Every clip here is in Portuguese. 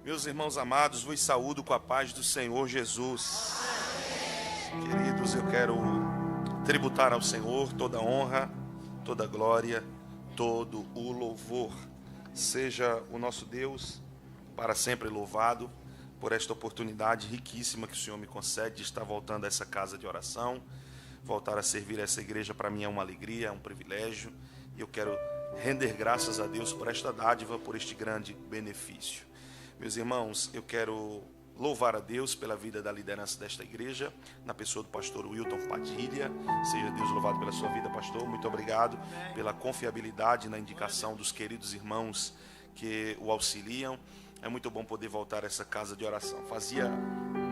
Meus irmãos amados, vos saúdo com a paz do Senhor Jesus. Queridos, eu quero tributar ao Senhor toda honra, toda glória, todo o louvor. Seja o nosso Deus para sempre louvado por esta oportunidade riquíssima que o Senhor me concede de estar voltando a essa casa de oração. Voltar a servir essa igreja para mim é uma alegria, é um privilégio. E eu quero render graças a Deus por esta dádiva, por este grande benefício. Meus irmãos, eu quero louvar a Deus pela vida da liderança desta igreja, na pessoa do pastor Wilton Padilha. Seja Deus louvado pela sua vida, pastor. Muito obrigado pela confiabilidade na indicação dos queridos irmãos que o auxiliam. É muito bom poder voltar a essa casa de oração. Fazia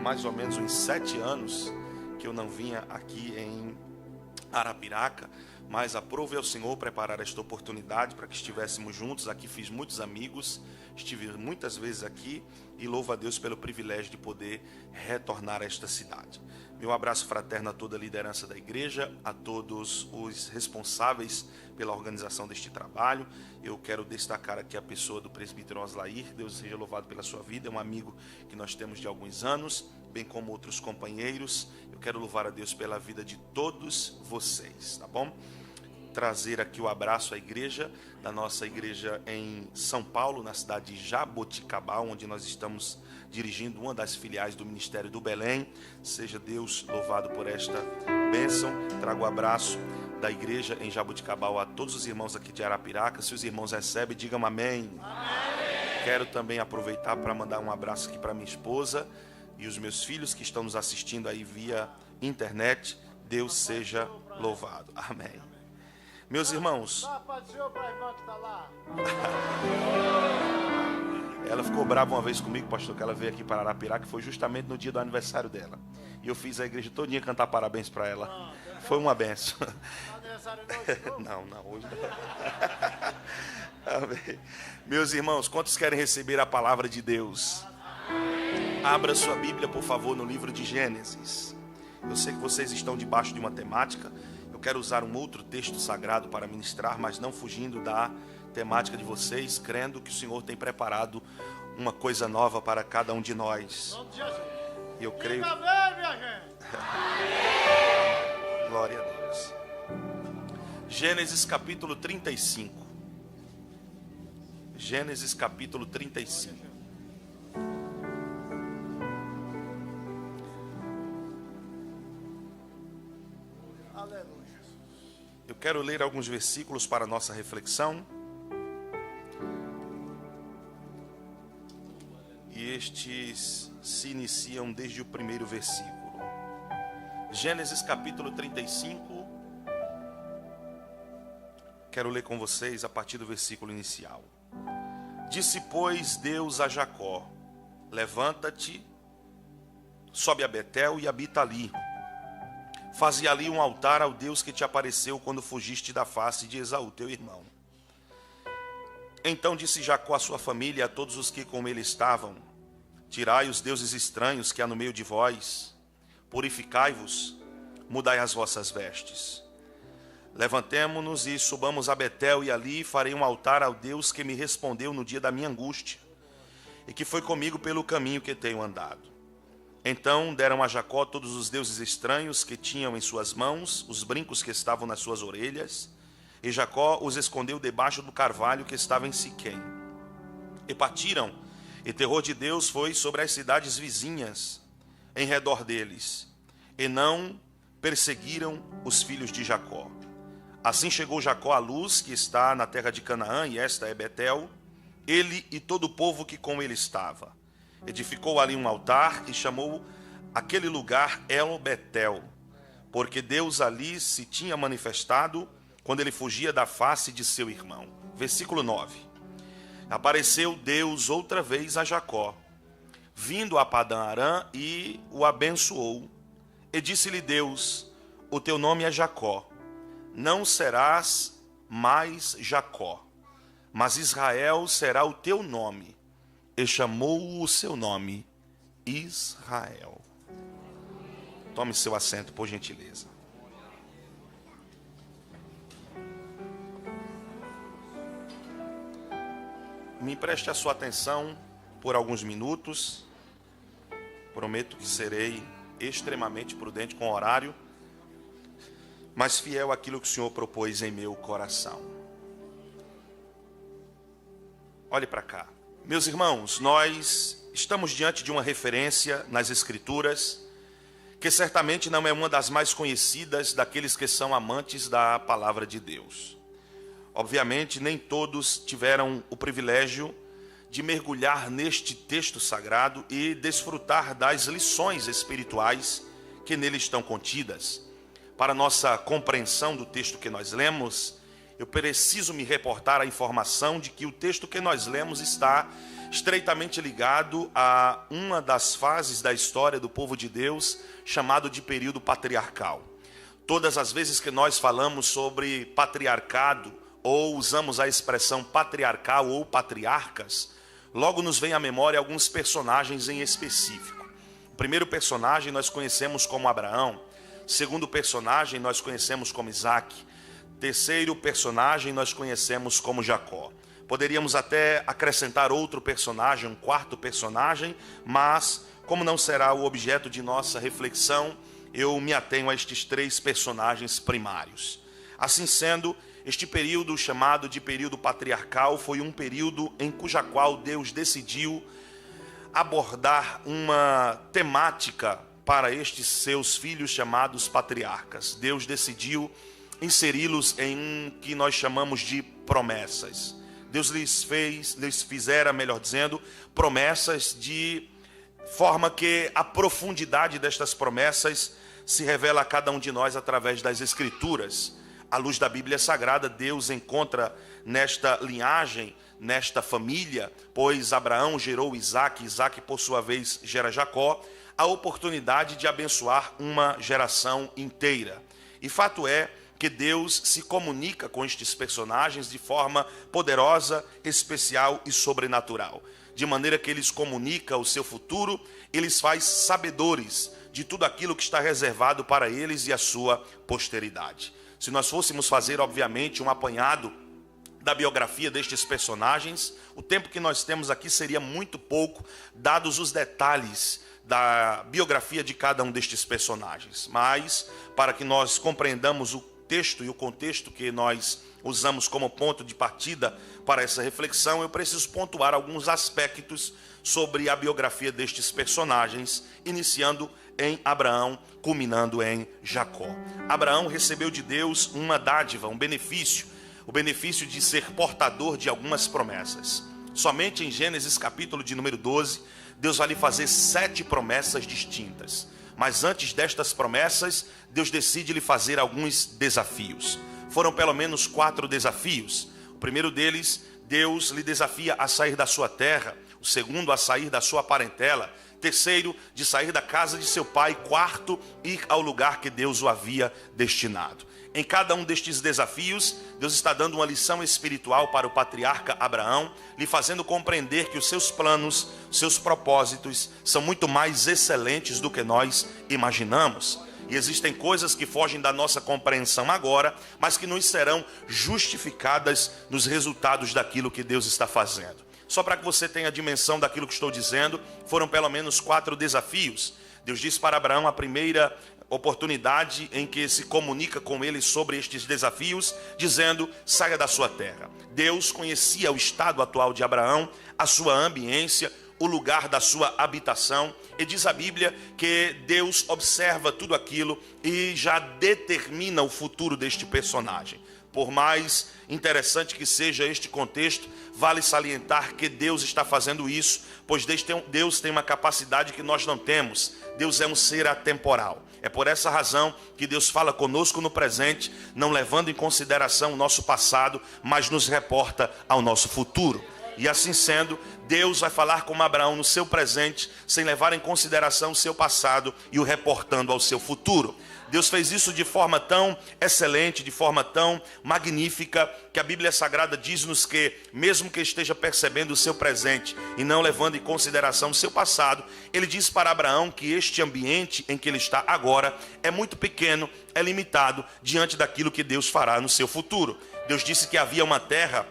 mais ou menos uns 7 anos que eu não vinha aqui em Arapiraca, mas aprove ao Senhor preparar esta oportunidade para que estivéssemos juntos. Aqui fiz muitos amigos, estive muitas vezes aqui e louvo a Deus pelo privilégio de poder retornar a esta cidade. Meu abraço fraterno a toda a liderança da igreja, a todos os responsáveis pela organização deste trabalho. Eu quero destacar aqui a pessoa do presbítero Oslair. Deus seja louvado pela sua vida, é um amigo que nós temos de alguns anos, bem como outros companheiros. Eu quero louvar a Deus pela vida de todos vocês, tá bom? Trazer aqui o abraço à igreja, da nossa igreja em São Paulo, na cidade de Jaboticabal, onde nós estamos dirigindo uma das filiais do Ministério do Belém. Seja Deus louvado por esta bênção. Trago o abraço da igreja em Jaboticabal a todos os irmãos aqui de Arapiraca. Se os irmãos recebem, digam amém. Amém. Quero também aproveitar para mandar um abraço aqui para minha esposa e os meus filhos que estão nos assistindo aí via internet. Deus seja louvado. Amém. Meus irmãos, ela ficou brava uma vez comigo, pastor, que ela veio aqui para Arapiraca, que foi justamente no dia do aniversário dela. E eu fiz a igreja todinha cantar parabéns para ela. Foi uma benção. Não, hoje não. Amém. Meus irmãos, quantos querem receber a palavra de Deus? Abra sua Bíblia, por favor, no livro de Gênesis. Eu sei que vocês estão debaixo de uma temática. Eu quero usar um outro texto sagrado para ministrar, mas não fugindo da temática de vocês, crendo que o Senhor tem preparado uma coisa nova para cada um de nós. E eu creio. Glória a Deus. Gênesis capítulo 35. Gênesis capítulo 35. Eu quero ler alguns versículos para a nossa reflexão. E estes se iniciam desde o primeiro versículo. Gênesis capítulo 35. Quero ler com vocês a partir do versículo inicial. Disse, pois, Deus a Jacó: levanta-te, sobe a Betel e habita ali. Faze ali um altar ao Deus que te apareceu quando fugiste da face de Esaú, teu irmão. Então disse Jacó à sua família e a todos os que com ele estavam: tirai os deuses estranhos que há no meio de vós, purificai-vos, mudai as vossas vestes. Levantemo-nos e subamos a Betel, e ali farei um altar ao Deus que me respondeu no dia da minha angústia, e que foi comigo pelo caminho que tenho andado. Então deram a Jacó todos os deuses estranhos que tinham em suas mãos, os brincos que estavam nas suas orelhas, e Jacó os escondeu debaixo do carvalho que estava em Siquém. E partiram, e terror de Deus foi sobre as cidades vizinhas, em redor deles, e não perseguiram os filhos de Jacó. Assim chegou Jacó à luz que está na terra de Canaã, e esta é Betel, ele e todo o povo que com ele estava. Edificou ali um altar e chamou aquele lugar El Betel, porque Deus ali se tinha manifestado quando ele fugia da face de seu irmão. Versículo 9. Apareceu Deus outra vez a Jacó, vindo a Padã Arã, e o abençoou. E disse-lhe Deus: o teu nome é Jacó, não serás mais Jacó, mas Israel será o teu nome. E chamou o seu nome Israel. Tome seu assento, por gentileza. Me empreste a sua atenção, por alguns minutos. Prometo que serei extremamente prudente com o horário, mas fiel àquilo que o Senhor propôs em meu coração. Olhe para cá. Meus irmãos, nós estamos diante de uma referência nas Escrituras, que certamente não é uma das mais conhecidas daqueles que são amantes da palavra de Deus. Obviamente, nem todos tiveram o privilégio de mergulhar neste texto sagrado e desfrutar das lições espirituais que nele estão contidas. Para nossa compreensão do texto que nós lemos, eu preciso me reportar à informação de que o texto que nós lemos está estreitamente ligado a uma das fases da história do povo de Deus, chamado de período patriarcal. Todas as vezes que nós falamos sobre patriarcado, ou usamos a expressão patriarcal ou patriarcas, logo nos vem à memória alguns personagens em específico. O primeiro personagem nós conhecemos como Abraão. O segundo personagem nós conhecemos como Isaac. O terceiro personagem nós conhecemos como Jacó. Poderíamos até acrescentar outro personagem, um quarto personagem, mas como não será o objeto de nossa reflexão, eu me atenho a estes três personagens primários. Assim sendo, este período chamado de período patriarcal foi um período em cuja qual Deus decidiu abordar uma temática para estes seus filhos chamados patriarcas. Deus decidiu inseri-los em um que nós chamamos de promessas. Deus lhes fizera, melhor dizendo, promessas de forma que a profundidade destas promessas se revela a cada um de nós através das Escrituras. À luz da Bíblia Sagrada, Deus encontra nesta linhagem, nesta família, pois Abraão gerou Isaac, Isaac por sua vez gera Jacó, a oportunidade de abençoar uma geração inteira. E fato é que Deus se comunica com estes personagens de forma poderosa, especial e sobrenatural. De maneira que eles comunicam o seu futuro, eles faz sabedores de tudo aquilo que está reservado para eles e a sua posteridade. Se nós fôssemos fazer, obviamente, um apanhado da biografia destes personagens, o tempo que nós temos aqui seria muito pouco, dados os detalhes da biografia de cada um destes personagens. Mas, para que nós compreendamos o texto e o contexto que nós usamos como ponto de partida para essa reflexão, eu preciso pontuar alguns aspectos sobre a biografia destes personagens, iniciando em Abraão, culminando em Jacó. Abraão recebeu de Deus uma dádiva, um benefício, o benefício de ser portador de algumas promessas. Somente em Gênesis capítulo de número 12, Deus vai lhe fazer 7 promessas distintas. Mas antes destas promessas, Deus decide lhe fazer alguns desafios. Foram pelo menos 4 desafios. O primeiro deles, Deus lhe desafia a sair da sua terra. O segundo, a sair da sua parentela. Terceiro, de sair da casa de seu pai. Quarto, ir ao lugar que Deus o havia destinado. Em cada um destes desafios, Deus está dando uma lição espiritual para o patriarca Abraão, lhe fazendo compreender que os seus planos, seus propósitos são muito mais excelentes do que nós imaginamos. E existem coisas que fogem da nossa compreensão agora, mas que nos serão justificadas nos resultados daquilo que Deus está fazendo. Só para que você tenha a dimensão daquilo que estou dizendo, foram pelo menos 4 desafios. Deus disse para Abraão a primeira oportunidade em que se comunica com ele sobre estes desafios, dizendo: saia da sua terra. Deus conhecia o estado atual de Abraão, a sua ambiência, o lugar da sua habitação, e diz a Bíblia que Deus observa tudo aquilo e já determina o futuro deste personagem. Por mais interessante que seja este contexto, vale salientar que Deus está fazendo isso, pois Deus tem uma capacidade que nós não temos. Deus é um ser atemporal. É por essa razão que Deus fala conosco no presente, não levando em consideração o nosso passado, mas nos reporta ao nosso futuro. E assim sendo, Deus vai falar com Abraão no seu presente, sem levar em consideração o seu passado e o reportando ao seu futuro. Deus fez isso de forma tão excelente, de forma tão magnífica, que a Bíblia Sagrada diz-nos que, mesmo que esteja percebendo o seu presente e não levando em consideração o seu passado, ele diz para Abraão que este ambiente em que ele está agora é muito pequeno, é limitado diante daquilo que Deus fará no seu futuro. Deus disse que havia uma terra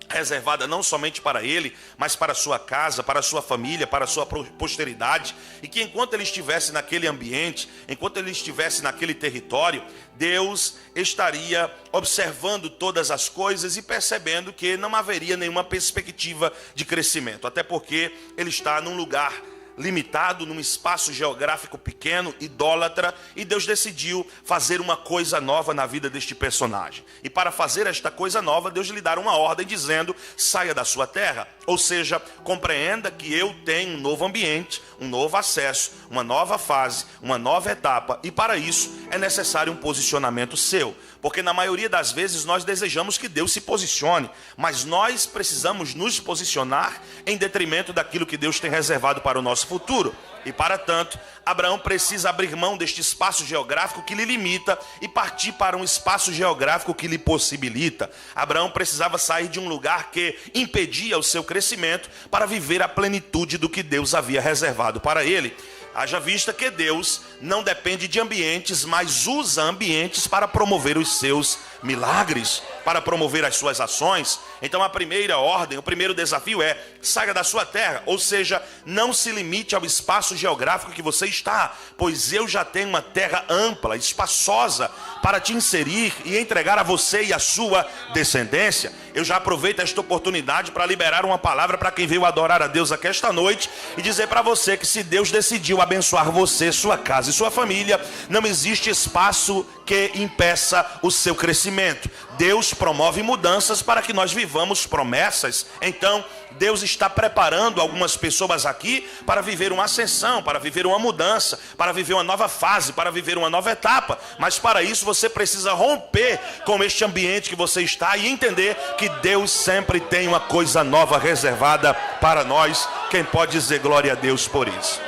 reservada não somente para ele, mas para a sua casa, para a sua família, para a sua posteridade, e que enquanto ele estivesse naquele ambiente, enquanto ele estivesse naquele território, Deus estaria observando todas as coisas e percebendo que não haveria nenhuma perspectiva de crescimento, até porque ele está num lugar limitado, num espaço geográfico pequeno, idólatra, e Deus decidiu fazer uma coisa nova na vida deste personagem. E para fazer esta coisa nova, Deus lhe dá uma ordem dizendo: saia da sua terra. Ou seja, compreenda que eu tenho um novo ambiente, um novo acesso, uma nova fase, uma nova etapa, e para isso é necessário um posicionamento seu. Porque na maioria das vezes nós desejamos que Deus se posicione, mas nós precisamos nos posicionar em detrimento daquilo que Deus tem reservado para o nosso futuro. E para tanto, Abraão precisa abrir mão deste espaço geográfico que lhe limita e partir para um espaço geográfico que lhe possibilita. Abraão precisava sair de um lugar que impedia o seu crescimento para viver a plenitude do que Deus havia reservado para ele. Haja vista que Deus não depende de ambientes, mas usa ambientes para promover os seus milagres, para promover as suas ações. Então a primeira ordem, o primeiro desafio é: saia da sua terra, ou seja, não se limite ao espaço geográfico que você está, pois eu já tenho uma terra ampla, espaçosa, para te inserir e entregar a você e a sua descendência. Eu já aproveito esta oportunidade para liberar uma palavra para quem veio adorar a Deus aqui esta noite e dizer para você que se Deus decidiu abençoar você, sua casa e sua família, não existe espaço que impeça o seu crescimento. Deus promove mudanças para que nós vivamos promessas. Então Deus está preparando algumas pessoas aqui para viver uma ascensão, para viver uma mudança, para viver uma nova fase, para viver uma nova etapa. Mas para isso você precisa romper com este ambiente que você está e entender que Deus sempre tem uma coisa nova reservada para nós. Quem pode dizer glória a Deus por isso?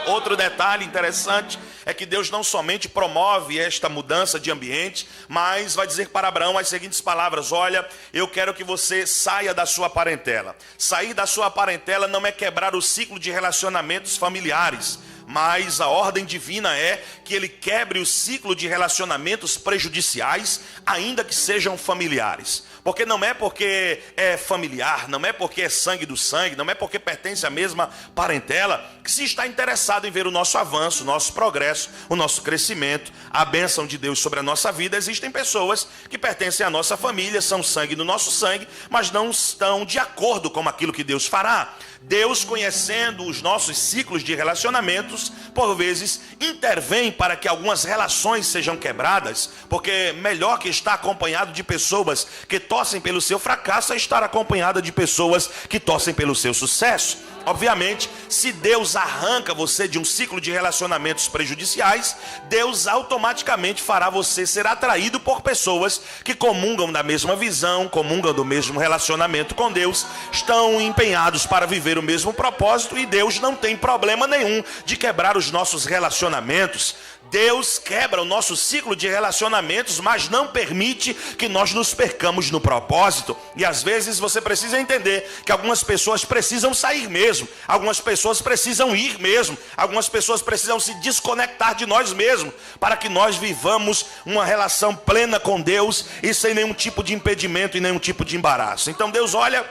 Outro detalhe interessante é que Deus não somente promove esta mudança de ambiente, mas vai dizer para Abraão as seguintes palavras: olha, eu quero que você saia da sua parentela. Sair da sua parentela não é quebrar o ciclo de relacionamentos familiares, mas a ordem divina é que ele quebre o ciclo de relacionamentos prejudiciais, ainda que sejam familiares. Porque não é porque é familiar, não é porque é sangue do sangue, não é porque pertence à mesma parentela, que se está interessado em ver o nosso avanço, o nosso progresso, o nosso crescimento, a bênção de Deus sobre a nossa vida. Existem pessoas que pertencem à nossa família, são sangue do nosso sangue, mas não estão de acordo com aquilo que Deus fará. Deus, conhecendo os nossos ciclos de relacionamentos, por vezes intervém para que algumas relações sejam quebradas, porque melhor que estar acompanhado de pessoas que torcem pelo seu fracasso é estar acompanhada de pessoas que torcem pelo seu sucesso. Obviamente, se Deus arranca você de um ciclo de relacionamentos prejudiciais, Deus automaticamente fará você ser atraído por pessoas que comungam da mesma visão, comungam do mesmo relacionamento com Deus, estão empenhados para viver o mesmo propósito, e Deus não tem problema nenhum de quebrar os nossos relacionamentos. Deus quebra o nosso ciclo de relacionamentos, mas não permite que nós nos percamos no propósito. E às vezes você precisa entender que algumas pessoas precisam sair mesmo, algumas pessoas precisam ir mesmo, algumas pessoas precisam se desconectar de nós mesmos, para que nós vivamos uma relação plena com Deus e sem nenhum tipo de impedimento e nenhum tipo de embaraço. Então Deus olha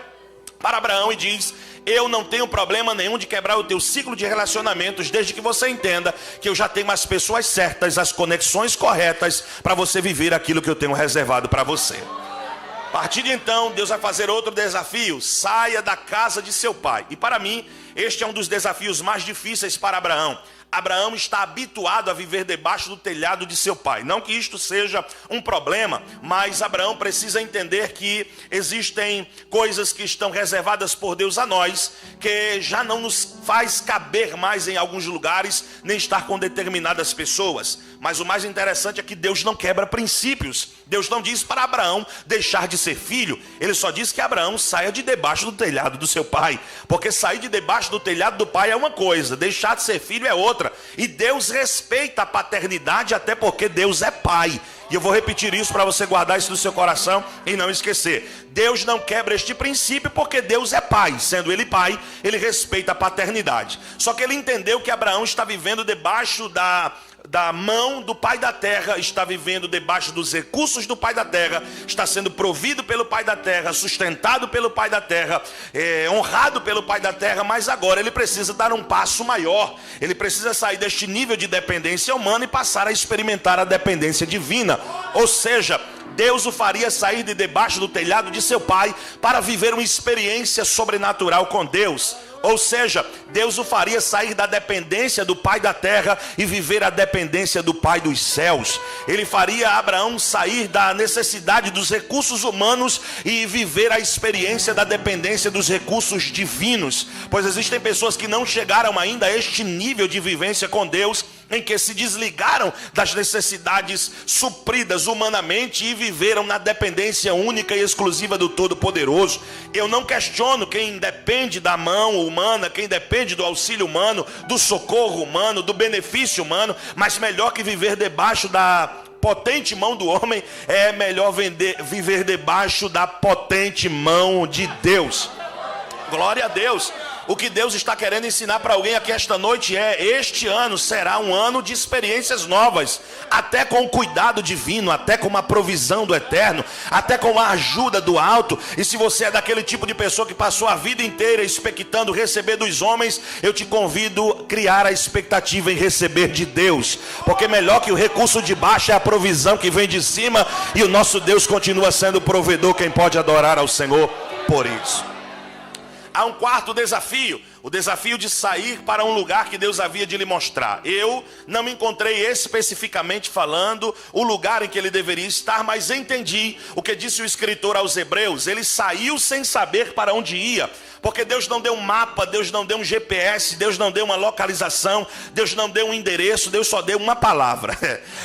para Abraão e diz: eu não tenho problema nenhum de quebrar o teu ciclo de relacionamentos, desde que você entenda que eu já tenho as pessoas certas, as conexões corretas para você viver aquilo que eu tenho reservado para você. A partir de então, Deus vai fazer outro desafio: saia da casa de seu pai. E para mim, este é um dos desafios mais difíceis para Abraão. Abraão está habituado a viver debaixo do telhado de seu pai. Não que isto seja um problema, mas Abraão precisa entender que existem coisas que estão reservadas por Deus a nós, que já não nos faz caber mais em alguns lugares, nem estar com determinadas pessoas. Mas o mais interessante é que Deus não quebra princípios. Deus não diz para Abraão deixar de ser filho. Ele só diz que Abraão saia de debaixo do telhado do seu pai. Porque sair de debaixo do telhado do pai é uma coisa, deixar de ser filho é outra. E Deus respeita a paternidade, até porque Deus é pai. E eu vou repetir isso para você guardar isso no seu coração e não esquecer. Deus não quebra este princípio porque Deus é pai. Sendo ele pai, ele respeita a paternidade. Só que ele entendeu que Abraão está vivendo debaixo da mão do pai da terra, está vivendo debaixo dos recursos do pai da terra, está sendo provido pelo pai da terra, sustentado pelo pai da terra, honrado pelo pai da terra, mas agora ele precisa dar um passo maior. Ele precisa sair deste nível de dependência humana e passar a experimentar a dependência divina. Ou seja, Deus o faria sair de debaixo do telhado de seu pai para viver uma experiência sobrenatural com Deus. Ou seja, Deus o faria sair da dependência do pai da terra e viver a dependência do pai dos céus. Ele faria Abraão sair da necessidade dos recursos humanos e viver a experiência da dependência dos recursos divinos. Pois existem pessoas que não chegaram ainda a este nível de vivência com Deus, em que se desligaram das necessidades supridas humanamente e viveram na dependência única e exclusiva do Todo-Poderoso. Eu não questiono quem depende da mão humana, quem depende do auxílio humano, do socorro humano, do benefício humano, mas melhor que viver debaixo da potente mão do homem, é melhor viver debaixo da potente mão de Deus. Glória a Deus. O que Deus está querendo ensinar para alguém aqui esta noite é: este ano será um ano de experiências novas, até com o cuidado divino, até com a provisão do eterno, até com a ajuda do alto. E se você é daquele tipo de pessoa que passou a vida inteira expectando receber dos homens, eu te convido a criar a expectativa em receber de Deus, porque melhor que o recurso de baixo é a provisão que vem de cima, e o nosso Deus continua sendo o provedor. Quem pode adorar ao Senhor por isso? Há um quarto desafio, o desafio de sair para um lugar que Deus havia de lhe mostrar. Eu não me encontrei especificamente falando o lugar em que ele deveria estar, mas entendi o que disse o escritor aos Hebreus. Ele saiu sem saber para onde ia, porque Deus não deu um mapa, Deus não deu um GPS, Deus não deu uma localização, Deus não deu um endereço, Deus só deu uma palavra.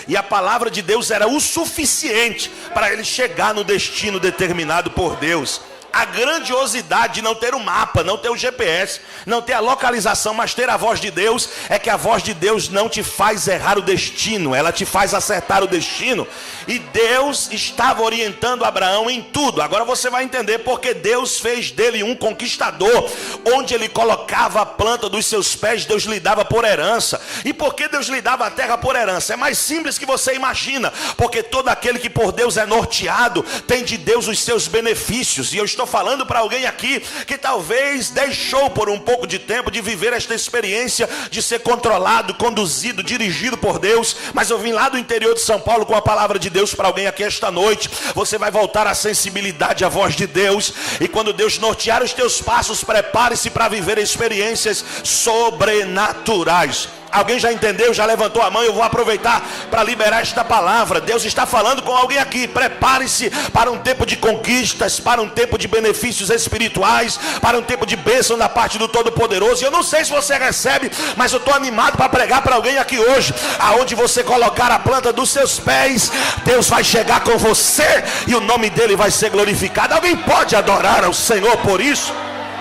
E a palavra de Deus era o suficiente para ele chegar no destino determinado por Deus. A grandiosidade de não ter o mapa, não ter o GPS, não ter a localização, mas ter a voz de Deus, é que a voz de Deus não te faz errar o destino, ela te faz acertar o destino. E Deus estava orientando Abraão em tudo. Agora você vai entender porque Deus fez dele um conquistador. Onde ele colocava a planta dos seus pés, Deus lhe dava por herança. E por que Deus lhe dava a terra por herança? É mais simples que você imagina, porque todo aquele que por Deus é norteado, tem de Deus os seus benefícios. E eu estou falando para alguém aqui que talvez deixou por um pouco de tempo de viver esta experiência de ser controlado, conduzido, dirigido por Deus. Mas eu vim lá do interior de São Paulo com a palavra de Deus para alguém aqui esta noite. Você vai voltar à sensibilidade à voz de Deus, e quando Deus nortear os teus passos, prepare-se para viver experiências sobrenaturais. Alguém já entendeu? Já levantou a mão? Eu vou aproveitar para liberar esta palavra. Deus está falando com alguém aqui. Prepare-se para um tempo de conquistas, para um tempo de benefícios espirituais, para um tempo de bênção da parte do Todo-Poderoso. E eu não sei se você recebe, mas eu estou animado para pregar para alguém aqui hoje. Aonde você colocar a planta dos seus pés, Deus vai chegar com você e o nome dele vai ser glorificado. Alguém pode adorar ao Senhor por isso?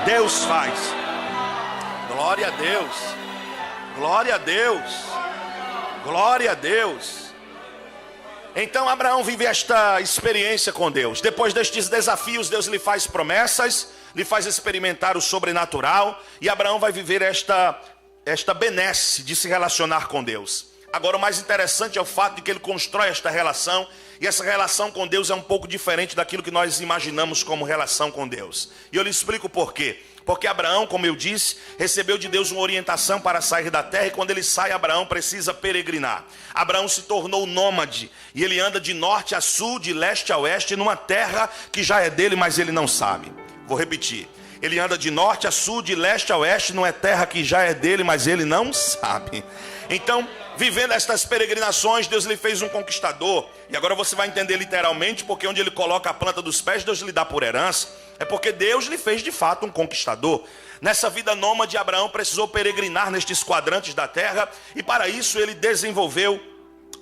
Deus faz. Glória a Deus. Glória a Deus, glória a Deus. Então Abraão vive esta experiência com Deus. Depois destes desafios, Deus lhe faz promessas, lhe faz experimentar o sobrenatural, e Abraão vai viver esta benesse de se relacionar com Deus. Agora o mais interessante é o fato de que ele constrói esta relação, e essa relação com Deus é um pouco diferente daquilo que nós imaginamos como relação com Deus. E eu lhe explico por quê. Porque Abraão, como eu disse, recebeu de Deus uma orientação para sair da terra, e quando ele sai, Abraão precisa peregrinar. Abraão se tornou nômade, e ele anda de norte a sul, de leste a oeste, numa terra que já é dele, mas ele não sabe. Vou repetir. Ele anda de norte a sul, de leste a oeste, numa terra que já é dele, mas ele não sabe. Então, vivendo estas peregrinações, Deus lhe fez um conquistador. E agora você vai entender literalmente, porque onde ele coloca a planta dos pés, Deus lhe dá por herança. É porque Deus lhe fez de fato um conquistador. Nessa vida nômade, Abraão precisou peregrinar nestes quadrantes da terra, e para isso ele desenvolveu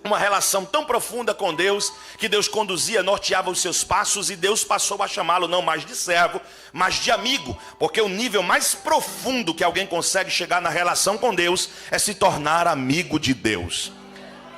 uma relação tão profunda com Deus, que Deus conduzia, norteava os seus passos, e Deus passou a chamá-lo não mais de servo, mas de amigo, porque o nível mais profundo que alguém consegue chegar na relação com Deus é se tornar amigo de Deus.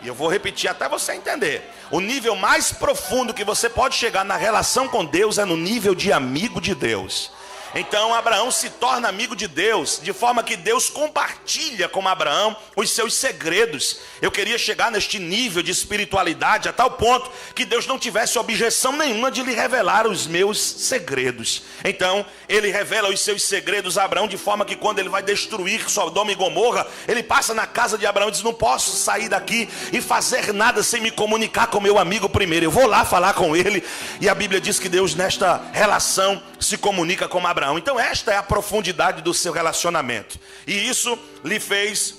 E eu vou repetir até você entender. O nível mais profundo que você pode chegar na relação com Deus é no nível de amigo de Deus. Então Abraão se torna amigo de Deus, de forma que Deus compartilha com Abraão os seus segredos. Eu queria chegar neste nível de espiritualidade a tal ponto que Deus não tivesse objeção nenhuma de lhe revelar os meus segredos. Então ele revela os seus segredos a Abraão, de forma que quando ele vai destruir Sodoma e Gomorra, ele passa na casa de Abraão e diz: não posso sair daqui e fazer nada sem me comunicar com meu amigo primeiro. Eu vou lá falar com ele. E a Bíblia diz que Deus nesta relação se comunica com Abraão. Então esta é a profundidade do seu relacionamento, e isso lhe fez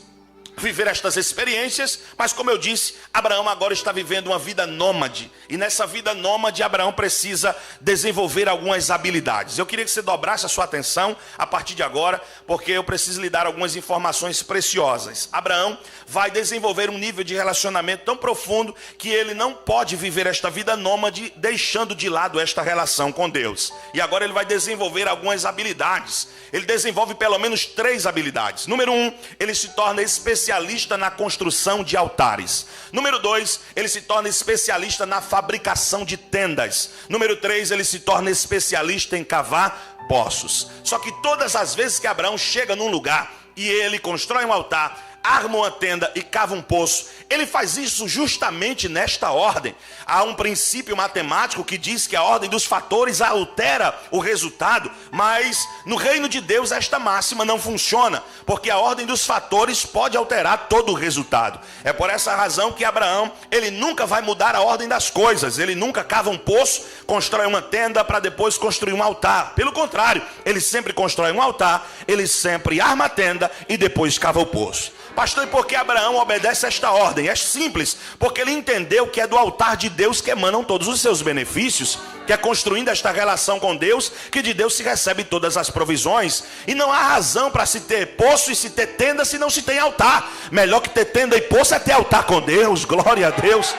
viver estas experiências. Mas como eu disse, Abraão agora está vivendo uma vida nômade, e nessa vida nômade Abraão precisa desenvolver algumas habilidades. Eu queria que você dobrasse a sua atenção a partir de agora, porque eu preciso lhe dar algumas informações preciosas. Abraão vai desenvolver um nível de relacionamento tão profundo que ele não pode viver esta vida nômade deixando de lado esta relação com Deus. E agora ele vai desenvolver algumas habilidades. Ele desenvolve pelo menos 3 habilidades. Número 1, ele se torna especialista na construção de altares. Número 2, ele se torna especialista na fabricação de tendas. Número 3, ele se torna especialista em cavar poços. Só que todas as vezes que Abraão chega num lugar e ele constrói um altar, arma uma tenda e cava um poço, ele faz isso justamente nesta ordem. Há um princípio matemático que diz que a ordem dos fatores altera o resultado, mas no reino de Deus esta máxima não funciona, porque a ordem dos fatores pode alterar todo o resultado. É por essa razão que Abraão, ele nunca vai mudar a ordem das coisas. Ele nunca cava um poço, constrói uma tenda para depois construir um altar. Pelo contrário, ele sempre constrói um altar, ele sempre arma a tenda e depois cava o poço. Pastor, e por que Abraão obedece a esta ordem? É simples, porque ele entendeu que é do altar de Deus que emanam todos os seus benefícios, que é construindo esta relação com Deus, que de Deus se recebe todas as provisões. E não há razão para se ter poço e se ter tenda se não se tem altar. Melhor que ter tenda e poço é ter altar com Deus. Glória a Deus.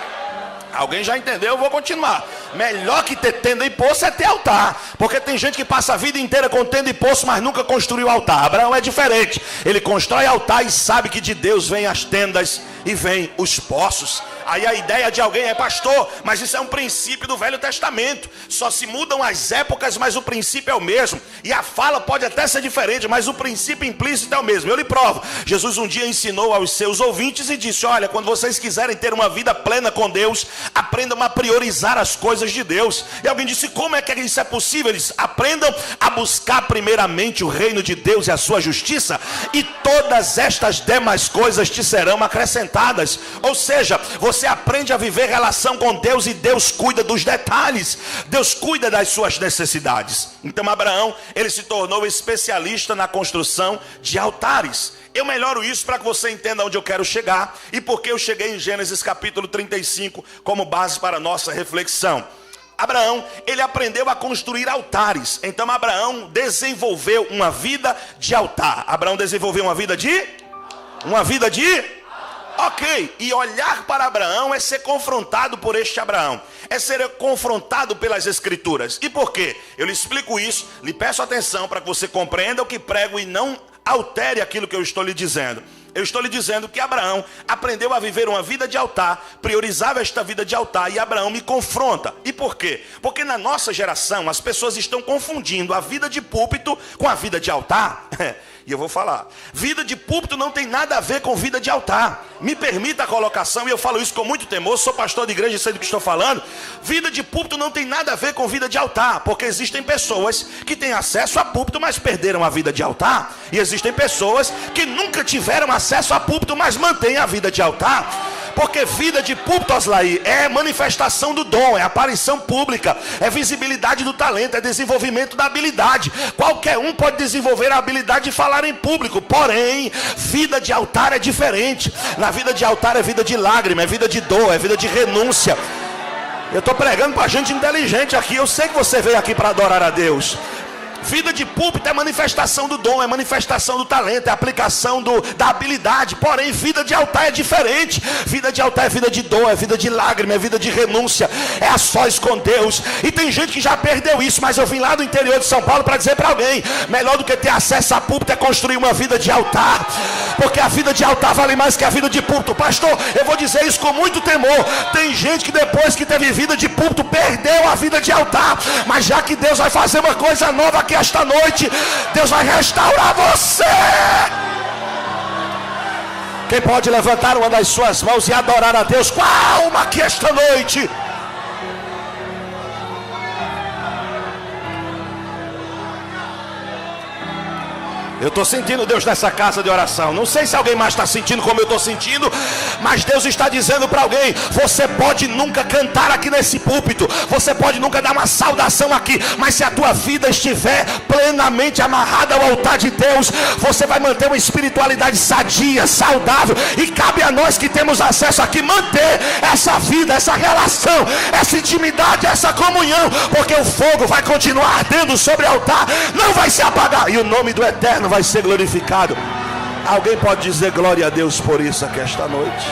Alguém já entendeu? Eu vou continuar. Melhor que ter tenda e poço é ter altar, porque tem gente que passa a vida inteira com tenda e poço, mas nunca construiu altar. Abraão é diferente. Ele constrói altar e sabe que de Deus vem as tendas e vem os poços. Aí a ideia de alguém é: pastor, mas isso é um princípio do Velho Testamento. Só se mudam as épocas, mas o princípio é o mesmo. E a fala pode até ser diferente, mas o princípio implícito é o mesmo. Eu lhe provo. Jesus um dia ensinou aos seus ouvintes e disse: olha, quando vocês quiserem ter uma vida plena com Deus, aprendam a priorizar as coisas de Deus. E alguém disse: como é que isso é possível? Eles aprendam a buscar primeiramente o reino de Deus e a sua justiça, e todas estas demais coisas te serão acrescentadas. Ou seja, você aprende a viver relação com Deus e Deus cuida dos detalhes. Deus cuida das suas necessidades. Então Abraão, ele se tornou especialista na construção de altares. Eu melhoro isso para que você entenda onde eu quero chegar e por que eu cheguei em Gênesis capítulo 35 como base para a nossa reflexão. Abraão, ele aprendeu a construir altares. Então Abraão desenvolveu uma vida de altar. Abraão desenvolveu uma vida de? Ok, e olhar para Abraão é ser confrontado por este Abraão, é ser confrontado pelas Escrituras. E por quê? Eu lhe explico isso, lhe peço atenção para que você compreenda o que prego e não altere aquilo que eu estou lhe dizendo. Eu estou lhe dizendo que Abraão aprendeu a viver uma vida de altar, priorizava esta vida de altar, e Abraão me confronta. E por quê? Porque na nossa geração as pessoas estão confundindo a vida de púlpito com a vida de altar. E eu vou falar, vida de púlpito não tem nada a ver com vida de altar. Me permita a colocação, e eu falo isso com muito temor, sou pastor de igreja e sei do que estou falando. Vida de púlpito não tem nada a ver com vida de altar, porque existem pessoas que têm acesso a púlpito, mas perderam a vida de altar. E existem pessoas que nunca tiveram acesso a púlpito, mas mantêm a vida de altar. Porque vida de púlpito, Oslaí, é manifestação do dom, é aparição pública, é visibilidade do talento, é desenvolvimento da habilidade. Qualquer um pode desenvolver a habilidade de falar em público, porém, vida de altar é diferente. Na vida de altar é vida de lágrima, é vida de dor, é vida de renúncia. Eu estou pregando para gente inteligente aqui, eu sei que você veio aqui para adorar a Deus. Vida de púlpito é manifestação do dom, é manifestação do talento, é aplicação da habilidade. Porém, vida de altar é diferente. Vida de altar é vida de dor, é vida de lágrima, é vida de renúncia, é a sós com Deus. E tem gente que já perdeu isso, mas eu vim lá do interior de São Paulo para dizer para alguém: melhor do que ter acesso a púlpito é construir uma vida de altar, porque a vida de altar vale mais que a vida de púlpito. Pastor, eu vou dizer isso com muito temor. Tem gente que depois que teve vida de púlpito perdeu a vida de altar, mas já que Deus vai fazer uma coisa nova aqui aqui esta noite, Deus vai restaurar você. Quem pode levantar uma das suas mãos e adorar a Deus com a alma aqui esta noite? Eu estou sentindo Deus nessa casa de oração. Não sei se alguém mais está sentindo como eu estou sentindo, mas Deus está dizendo para alguém: você pode nunca cantar aqui nesse púlpito, você pode nunca dar uma saudação aqui, mas se a tua vida estiver plenamente amarrada ao altar de Deus, você vai manter uma espiritualidade sadia, saudável. E cabe a nós que temos acesso aqui manter essa vida, essa relação, essa intimidade, essa comunhão, porque o fogo vai continuar ardendo sobre o altar, não vai se apagar, e o nome do Eterno vai ser glorificado. Alguém pode dizer glória a Deus por isso aqui esta noite?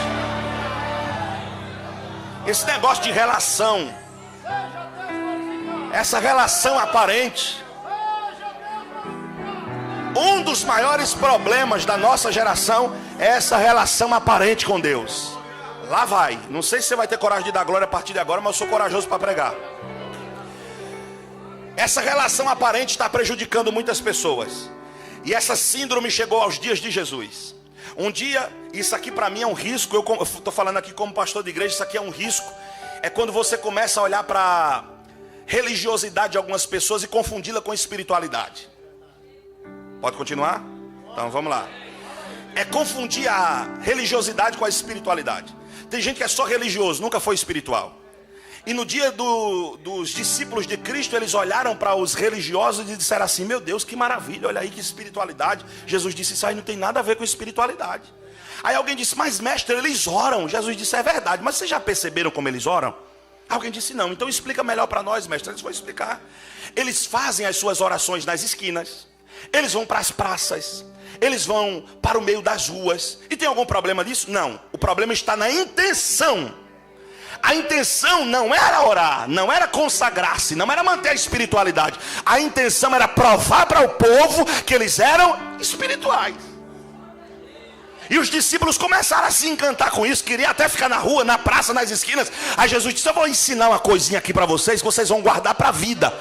Esse negócio de relação, essa relação aparente, um dos maiores problemas da nossa geração é essa relação aparente com Deus. Lá vai, não sei se você vai ter coragem de dar glória a partir de agora, mas eu sou corajoso para pregar. Essa relação aparente está prejudicando muitas pessoas. E essa síndrome chegou aos dias de Jesus. Um dia, isso aqui para mim é um risco. Eu estou falando aqui como pastor de igreja, isso aqui é um risco. É quando você começa a olhar para a religiosidade de algumas pessoas e confundi-la com espiritualidade. Pode continuar? Então vamos lá. É confundir a religiosidade com a espiritualidade. Tem gente que é só religioso, nunca foi espiritual. E no dia dos discípulos de Cristo, eles olharam para os religiosos e disseram assim: meu Deus, que maravilha, olha aí que espiritualidade. Jesus disse: isso aí não tem nada a ver com espiritualidade. Aí alguém disse: mas mestre, eles oram. Jesus disse: é verdade, mas vocês já perceberam como eles oram? Alguém disse: não, então explica melhor para nós, mestre. Eles vão explicar. Eles fazem as suas orações nas esquinas, eles vão para as praças, eles vão para o meio das ruas. E tem algum problema disso? Não, o problema está na intenção. A intenção não era orar, não era consagrar-se, não era manter a espiritualidade. A intenção era provar para o povo que eles eram espirituais. E os discípulos começaram a se encantar com isso, queriam até ficar na rua, na praça, nas esquinas. Aí Jesus disse: eu vou ensinar uma coisinha aqui para vocês, que vocês vão guardar para a vida.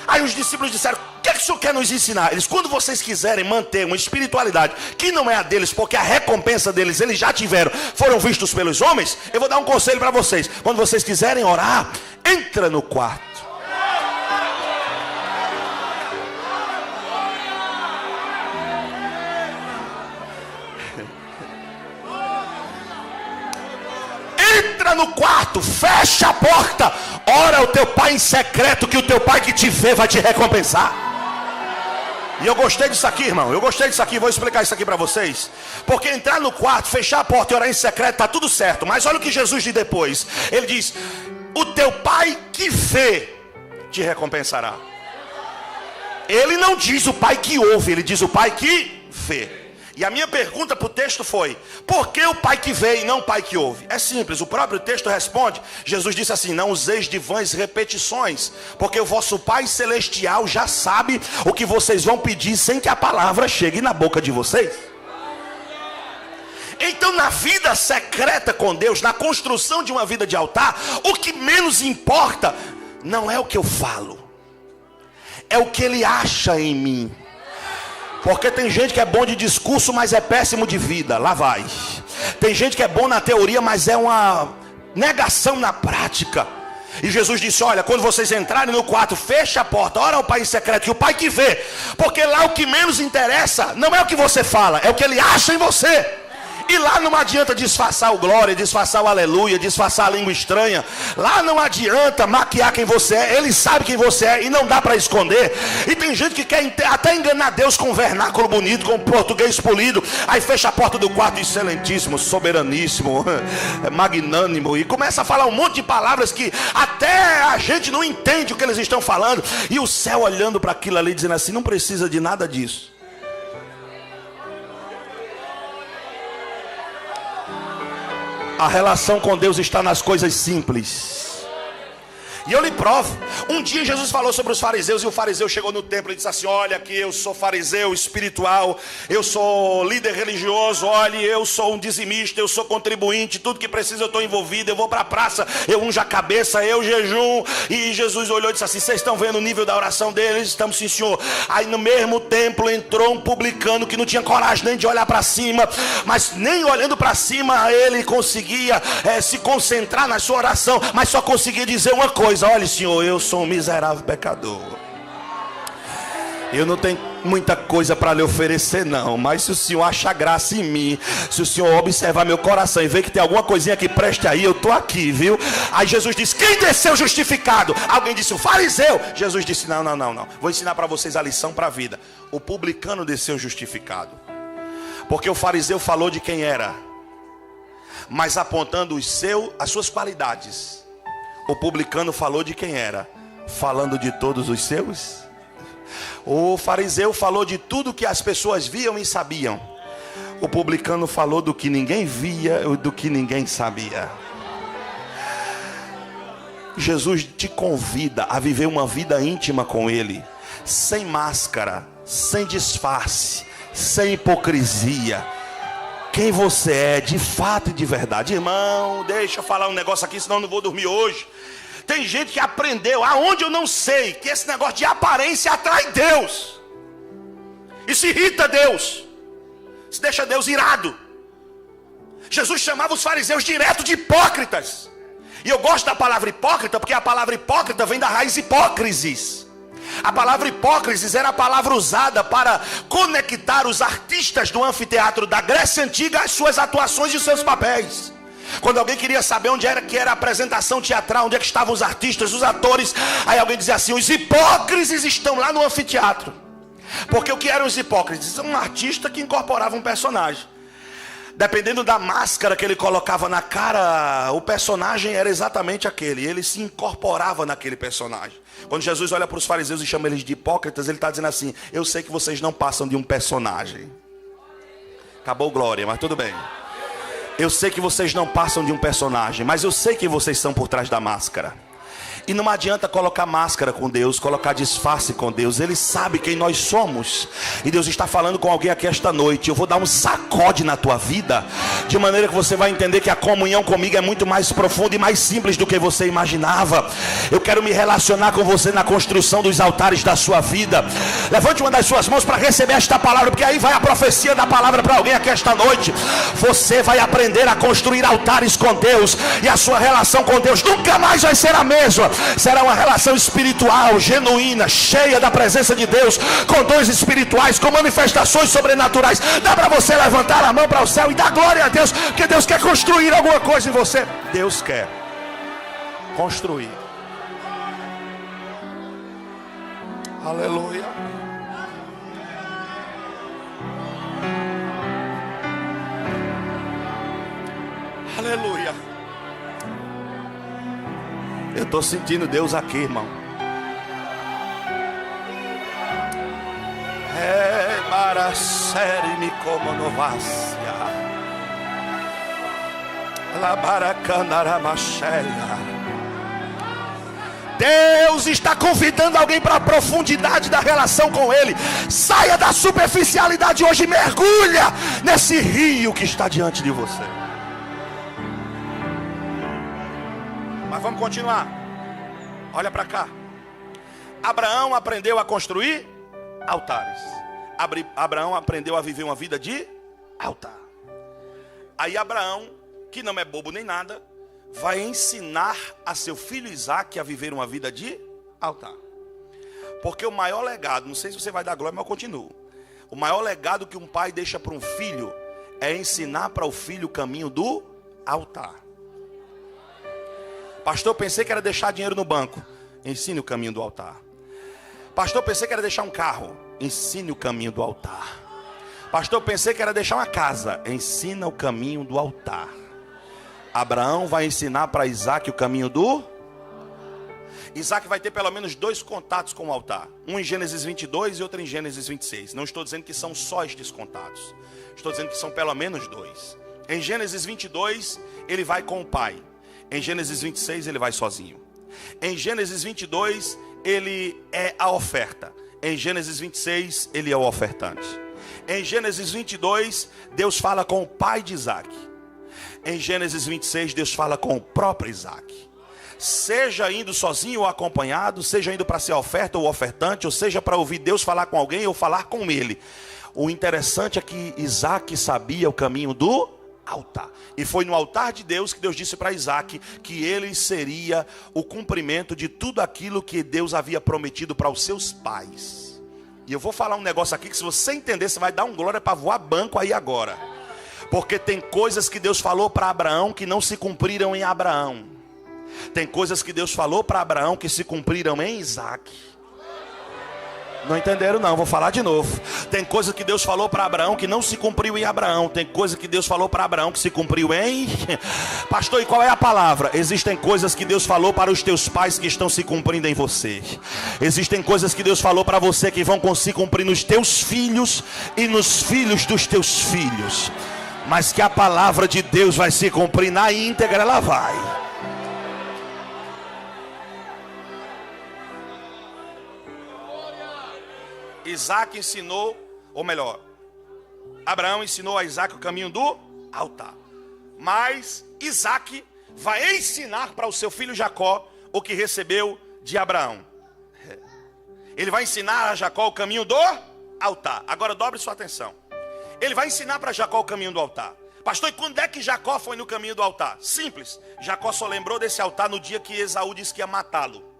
Aí os discípulos disseram: o que é que o senhor quer nos ensinar? Eles: quando vocês quiserem manter uma espiritualidade que não é a deles, porque a recompensa deles eles já tiveram, foram vistos pelos homens, eu vou dar um conselho para vocês. Quando vocês quiserem orar, entra no quarto. Entra no quarto, fecha a porta, ora ao teu pai em secreto, que o teu pai que te vê vai te recompensar. E eu gostei disso aqui, irmão, eu gostei disso aqui, vou explicar isso aqui para vocês. Porque entrar no quarto, fechar a porta e orar em secreto, tá tudo certo. Mas olha o que Jesus diz depois. Ele diz: o teu pai que vê te recompensará. Ele não diz o pai que ouve, ele diz o pai que vê. E a minha pergunta para o texto foi: por que o pai que vê e não o pai que ouve? É simples, o próprio texto responde. Jesus disse assim: não useis de vãs repetições, porque o vosso Pai Celestial já sabe o que vocês vão pedir sem que a palavra chegue na boca de vocês. Então, na vida secreta com Deus, na construção de uma vida de altar, o que menos importa não é o que eu falo, é o que Ele acha em mim. Porque tem gente que é bom de discurso, mas é péssimo de vida. Lá vai. Tem gente que é bom na teoria, mas é uma negação na prática. E Jesus disse: olha, quando vocês entrarem no quarto, fecha a porta, ora ao Pai em secreto, e o Pai que vê. Porque lá o que menos interessa não é o que você fala, é o que Ele acha em você. E lá não adianta disfarçar o glória, disfarçar o aleluia, disfarçar a língua estranha. Lá não adianta maquiar quem você é. Ele sabe quem você é e não dá para esconder. E tem gente que quer até enganar Deus com um vernáculo bonito, com um português polido. Aí fecha a porta do quarto: excelentíssimo, soberaníssimo, magnânimo. E começa a falar um monte de palavras que até a gente não entende o que eles estão falando. E o céu olhando para aquilo ali, dizendo assim: não precisa de nada disso. A relação com Deus está nas coisas simples. E eu lhe provo. Um dia Jesus falou sobre os fariseus, e o fariseu chegou no templo e disse assim: olha aqui, eu sou fariseu espiritual, eu sou líder religioso, olha, eu sou um dizimista, eu sou contribuinte, tudo que precisa eu estou envolvido, eu vou para a praça, eu unjo a cabeça, eu jejum. E Jesus olhou e disse assim: vocês estão vendo o nível da oração deles? Estamos, sim, senhor. Aí no mesmo templo entrou um publicano que não tinha coragem nem de olhar para cima, mas nem olhando para cima ele conseguia se concentrar na sua oração, mas só conseguia dizer uma coisa: olha, senhor, eu sou um miserável pecador, eu não tenho muita coisa para lhe oferecer não, mas se o senhor achar graça em mim, se o senhor observar meu coração e ver que tem alguma coisinha que preste aí, eu estou aqui, viu? Aí Jesus disse: quem desceu justificado? Alguém disse: o fariseu. Jesus disse: não, vou ensinar para vocês a lição para a vida. O publicano desceu justificado, porque o fariseu falou de quem era, mas apontando as suas qualidades. O publicano falou de quem era, falando de todos os seus. O fariseu falou de tudo que as pessoas viam e sabiam. O publicano falou do que ninguém via e do que ninguém sabia. Jesus te convida a viver uma vida íntima com Ele, sem máscara, sem disfarce, sem hipocrisia. Quem você é de fato e de verdade. Irmão, deixa eu falar um negócio aqui, senão eu não vou dormir hoje. Tem gente que aprendeu, aonde eu não sei, que esse negócio de aparência atrai Deus. Isso irrita Deus. Isso deixa Deus irado. Jesus chamava os fariseus direto de hipócritas. E eu gosto da palavra hipócrita, porque a palavra hipócrita vem da raiz hipócrisis. A palavra hipócrisis era a palavra usada para conectar os artistas do anfiteatro da Grécia Antiga às suas atuações e os seus papéis. Quando alguém queria saber onde era que era a apresentação teatral, onde é que estavam os artistas, os atores, aí alguém dizia assim: os hipócrises estão lá no anfiteatro. Porque o que eram os hipócrises? Um artista que incorporava um personagem. Dependendo da máscara que ele colocava na cara, o personagem era exatamente aquele. Ele se incorporava naquele personagem. Quando Jesus olha para os fariseus e chama eles de hipócritas, ele está dizendo assim: eu sei que vocês não passam de um personagem. Acabou glória, mas tudo bem. Eu sei que vocês não passam de um personagem, mas eu sei que vocês são por trás da máscara. E não adianta colocar máscara com Deus, colocar disfarce com Deus. Ele sabe quem nós somos. E Deus está falando com alguém aqui esta noite. Eu vou dar um sacode na tua vida, de maneira que você vai entender que a comunhão comigo é muito mais profunda e mais simples do que você imaginava. Eu quero me relacionar com você na construção dos altares da sua vida. Levante uma das suas mãos para receber esta palavra, porque aí vai a profecia da palavra para alguém aqui esta noite. Você vai aprender a construir altares com Deus, e a sua relação com Deus nunca mais vai ser a mesma. Será uma relação espiritual, genuína, cheia da presença de Deus, com dons espirituais, com manifestações sobrenaturais. Dá para você levantar a mão para o céu e dar glória a Deus, porque Deus quer construir alguma coisa em você. Deus quer construir. Aleluia. Aleluia. Eu estou sentindo Deus aqui, irmão. Maracere-me como novácia. Deus está convidando alguém para a profundidade da relação com Ele. Saia da superficialidade hoje e mergulha nesse rio que está diante de você. Mas vamos continuar. Olha para cá. Abraão aprendeu a construir altares. Abraão aprendeu a viver uma vida de altar. Aí Abraão, que não é bobo nem nada, vai ensinar a seu filho Isaque a viver uma vida de altar. Porque o maior legado, não sei se você vai dar glória, mas eu continuo. O maior legado que um pai deixa para um filho é ensinar para o filho o caminho do altar. Pastor, pensei que era deixar dinheiro no banco. Ensine o caminho do altar. Pastor, pensei que era deixar um carro. Ensine o caminho do altar. Pastor, pensei que era deixar uma casa. Ensina o caminho do altar. Abraão vai ensinar para Isaque o caminho do... Isaque vai ter pelo menos 2 contatos com o altar. Um em Gênesis 22 e outro em Gênesis 26. Não estou dizendo que são só estes contatos. Estou dizendo que são pelo menos 2. Em Gênesis 22, ele vai com o pai. Em Gênesis 26 ele vai sozinho. Em Gênesis 22, ele é a oferta. Em Gênesis 26, ele é o ofertante. Em Gênesis 22, Deus fala com o pai de Isaac. Em Gênesis 26, Deus fala com o próprio Isaac. Seja indo sozinho ou acompanhado, seja indo para ser oferta ou ofertante, ou seja para ouvir Deus falar com alguém ou falar com ele. O interessante é que Isaac sabia o caminho do altar. E foi no altar de Deus que Deus disse para Isaac que ele seria o cumprimento de tudo aquilo que Deus havia prometido para os seus pais. E eu vou falar um negócio aqui que se você entender, você vai dar um glória para voar banco aí agora. Porque tem coisas que Deus falou para Abraão que não se cumpriram em Abraão. Tem coisas que Deus falou para Abraão que se cumpriram em Isaac. Não entenderam não, vou falar de novo. Tem coisa que Deus falou para Abraão que não se cumpriu em Abraão. Tem coisa que Deus falou para Abraão que se cumpriu em... Pastor, e qual é a palavra? Existem coisas que Deus falou para os teus pais que estão se cumprindo em você. Existem coisas que Deus falou para você que vão se cumprir nos teus filhos e nos filhos dos teus filhos. Mas que a palavra de Deus vai se cumprir na íntegra, ela vai. Isaac ensinou, ou melhor, Abraão ensinou a Isaac o caminho do altar. Mas Isaac vai ensinar para o seu filho Jacó o que recebeu de Abraão. Ele vai ensinar a Jacó o caminho do altar. Agora dobre sua atenção. Ele vai ensinar para Jacó o caminho do altar. Pastor, e quando é que Jacó foi no caminho do altar? Simples. Jacó só lembrou desse altar no dia que Esaú disse que ia matá-lo.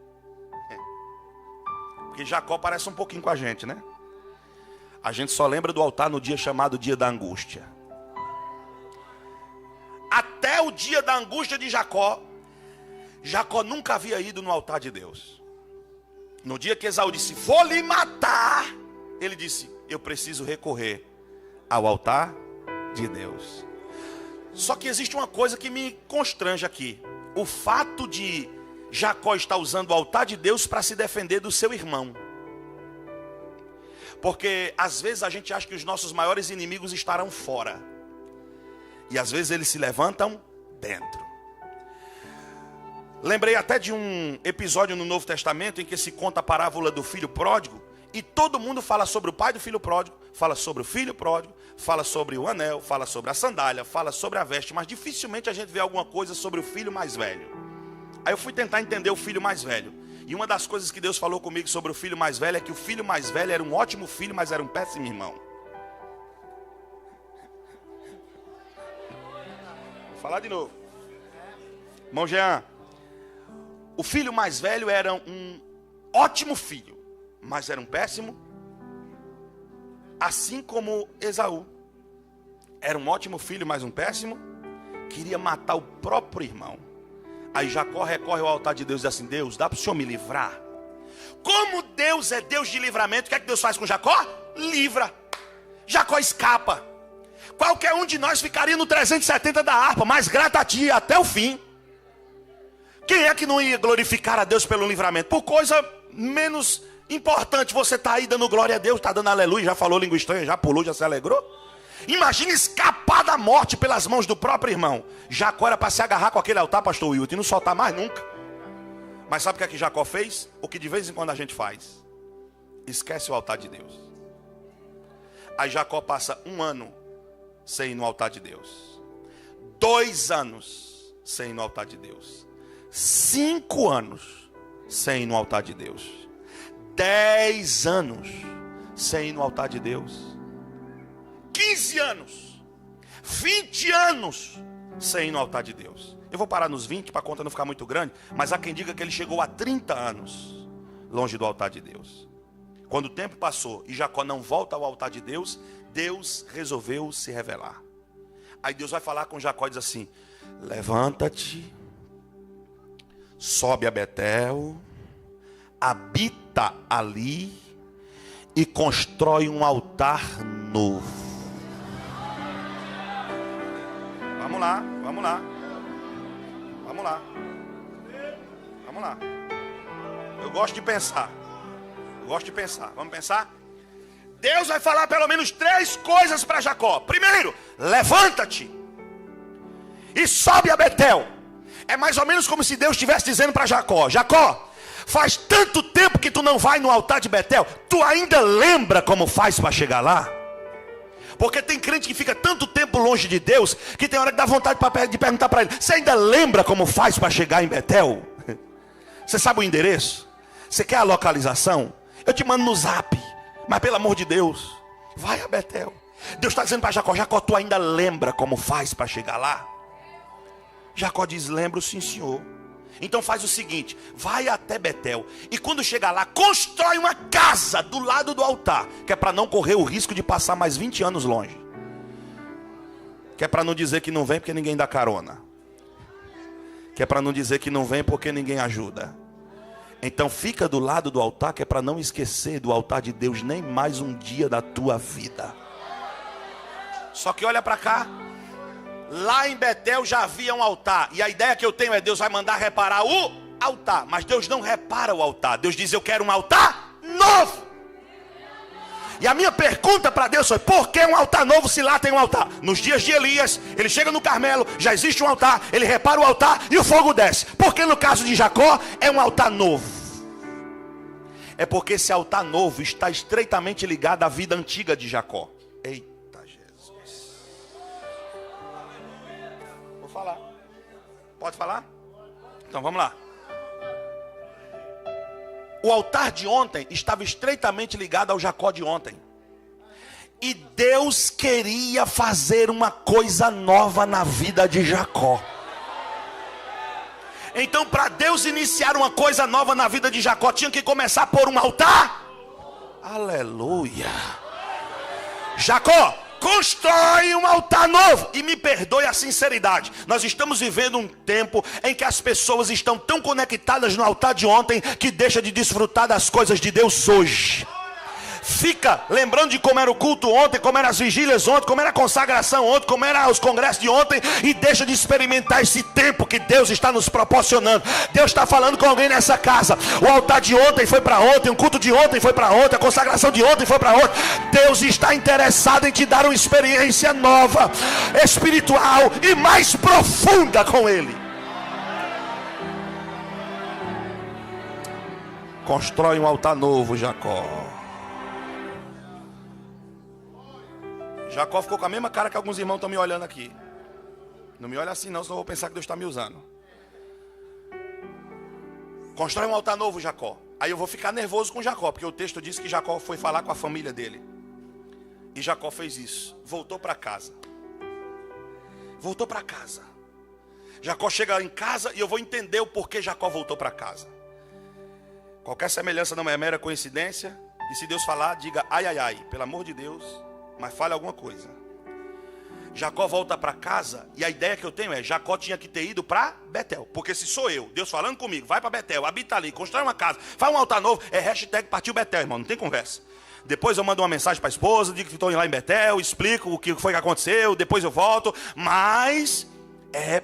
Porque Jacó parece um pouquinho com a gente, né? A gente só lembra do altar no dia chamado dia da angústia. Até o dia da angústia de Jacó, Jacó nunca havia ido no altar de Deus. No dia que Esaú disse, vou lhe matar, ele disse, eu preciso recorrer ao altar de Deus. Só que existe uma coisa que me constrange aqui. O fato de Jacó estar usando o altar de Deus para se defender do seu irmão. Porque às vezes a gente acha que os nossos maiores inimigos estarão fora. E às vezes eles se levantam dentro. Lembrei até de um episódio no Novo Testamento em que se conta a parábola do filho pródigo. E todo mundo fala sobre o pai do filho pródigo, fala sobre o filho pródigo, fala sobre o anel, fala sobre a sandália, fala sobre a veste. Mas dificilmente a gente vê alguma coisa sobre o filho mais velho. Aí eu fui tentar entender o filho mais velho. E uma das coisas que Deus falou comigo sobre o filho mais velho é que o filho mais velho era um ótimo filho, mas era um péssimo irmão. Vou falar de novo. Irmão Jean, o filho mais velho era um ótimo filho, mas era um péssimo. Assim como Esaú. Era um ótimo filho, mas um péssimo. Queria matar o próprio irmão. Aí Jacó recorre ao altar de Deus e diz assim, Deus, dá para o Senhor me livrar? Como Deus é Deus de livramento, o que é que Deus faz com Jacó? Livra. Jacó escapa. Qualquer um de nós ficaria no 370 da harpa, mas grato a ti até o fim. Quem é que não ia glorificar a Deus pelo livramento? Por coisa menos importante, você está aí dando glória a Deus, está dando aleluia, já falou língua estranha, já pulou, já se alegrou? Imagina escapar da morte pelas mãos do próprio irmão. Jacó era para se agarrar com aquele altar, pastor Wilton, e não soltar mais nunca. Mas sabe o que é que Jacó fez? O que de vez em quando a gente faz? Esquece o altar de Deus. Aí Jacó passa 1 ano sem ir no altar de Deus. 2 anos sem ir no altar de Deus. 5 anos sem ir no altar de Deus. 10 anos sem ir no altar de Deus. 15 anos, 20 anos sem ir no altar de Deus. Eu vou parar nos 20 para a conta não ficar muito grande, mas há quem diga que ele chegou a 30 anos longe do altar de Deus. Quando o tempo passou e Jacó não volta ao altar de Deus, Deus resolveu se revelar. Aí Deus vai falar com Jacó e diz assim, levanta-te, sobe a Betel, habita ali e constrói um altar novo. Vamos lá, vamos lá. Vamos lá. Vamos lá. Eu gosto de pensar. Vamos pensar? Deus vai falar pelo menos 3 coisas para Jacó. Primeiro, levanta-te e sobe a Betel É mais ou menos como se Deus estivesse dizendo para Jacó: Jacó, faz tanto tempo que tu não vai no altar de Betel, tu ainda lembra como faz para chegar lá? Porque tem crente que fica tanto tempo longe de Deus, que tem hora que dá vontade de perguntar para ele: você ainda lembra como faz para chegar em Betel? Você sabe o endereço? Você quer a localização? Eu te mando no zap. Mas pelo amor de Deus, vai a Betel. Deus está dizendo para Jacó: Jacó, tu ainda lembra como faz para chegar lá? Jacó diz: lembro, sim senhor. Então faz o seguinte: vai até Betel, e quando chegar lá, constrói uma casa do lado do altar, que é para não correr o risco de passar mais 20 anos longe, que é para não dizer que não vem porque ninguém dá carona, que é para não dizer que não vem porque ninguém ajuda. Então fica do lado do altar, que é para não esquecer do altar de Deus nem mais um dia da tua vida. Só que olha para cá, lá em Betel já havia um altar, e a ideia que eu tenho é: Deus vai mandar reparar o altar. Mas Deus não repara o altar. Deus diz: eu quero um altar novo. E a minha pergunta para Deus foi: por que um altar novo se lá tem um altar? Nos dias de Elias, ele chega no Carmelo, já existe um altar, ele repara o altar e o fogo desce. Por que no caso de Jacó é um altar novo? É porque esse altar novo está estreitamente ligado à vida antiga de Jacó. Eita Jesus. Vou falar. Pode falar? Então vamos lá. O altar de ontem estava estreitamente ligado ao Jacó de ontem. E Deus queria fazer uma coisa nova na vida de Jacó. Então, para Deus iniciar uma coisa nova na vida de Jacó, tinha que começar por um altar. Aleluia. Jacó, constrói um altar novo. E me perdoe a sinceridade, nós estamos vivendo um tempo em que as pessoas estão tão conectadas no altar de ontem, que deixa de desfrutar das coisas de Deus hoje. Fica lembrando de como era o culto ontem, como eram as vigílias ontem, como era a consagração ontem, como eram os congressos de ontem, e deixa de experimentar esse tempo que Deus está nos proporcionando. Deus está falando com alguém nessa casa. O altar de ontem foi para ontem, o culto de ontem foi para ontem, a consagração de ontem foi para ontem. Deus está interessado em te dar uma experiência nova, espiritual e mais profunda com Ele. Constrói um altar novo, Jacó. Jacó ficou com a mesma cara que alguns irmãos estão me olhando aqui. Não me olha assim não, senão eu vou pensar que Deus está me usando. Constrói um altar novo, Jacó. Aí eu vou ficar nervoso com Jacó, porque o texto diz que Jacó foi falar com a família dele. E Jacó fez isso. Voltou para casa. Voltou para casa. Jacó chega em casa e eu vou entender o porquê Jacó voltou para casa. Qualquer semelhança não é mera coincidência. E se Deus falar, diga ai, ai, ai. Pelo amor de Deus, mas fale alguma coisa. Jacó volta para casa, e a ideia que eu tenho é: Jacó tinha que ter ido para Betel. Porque se sou eu, Deus falando comigo, vai para Betel, habita ali, constrói uma casa, faz um altar novo, é hashtag partiu Betel, irmão, não tem conversa. Depois eu mando uma mensagem para a esposa, digo que estou lá em Betel, explico o que foi que aconteceu, depois eu volto. Mas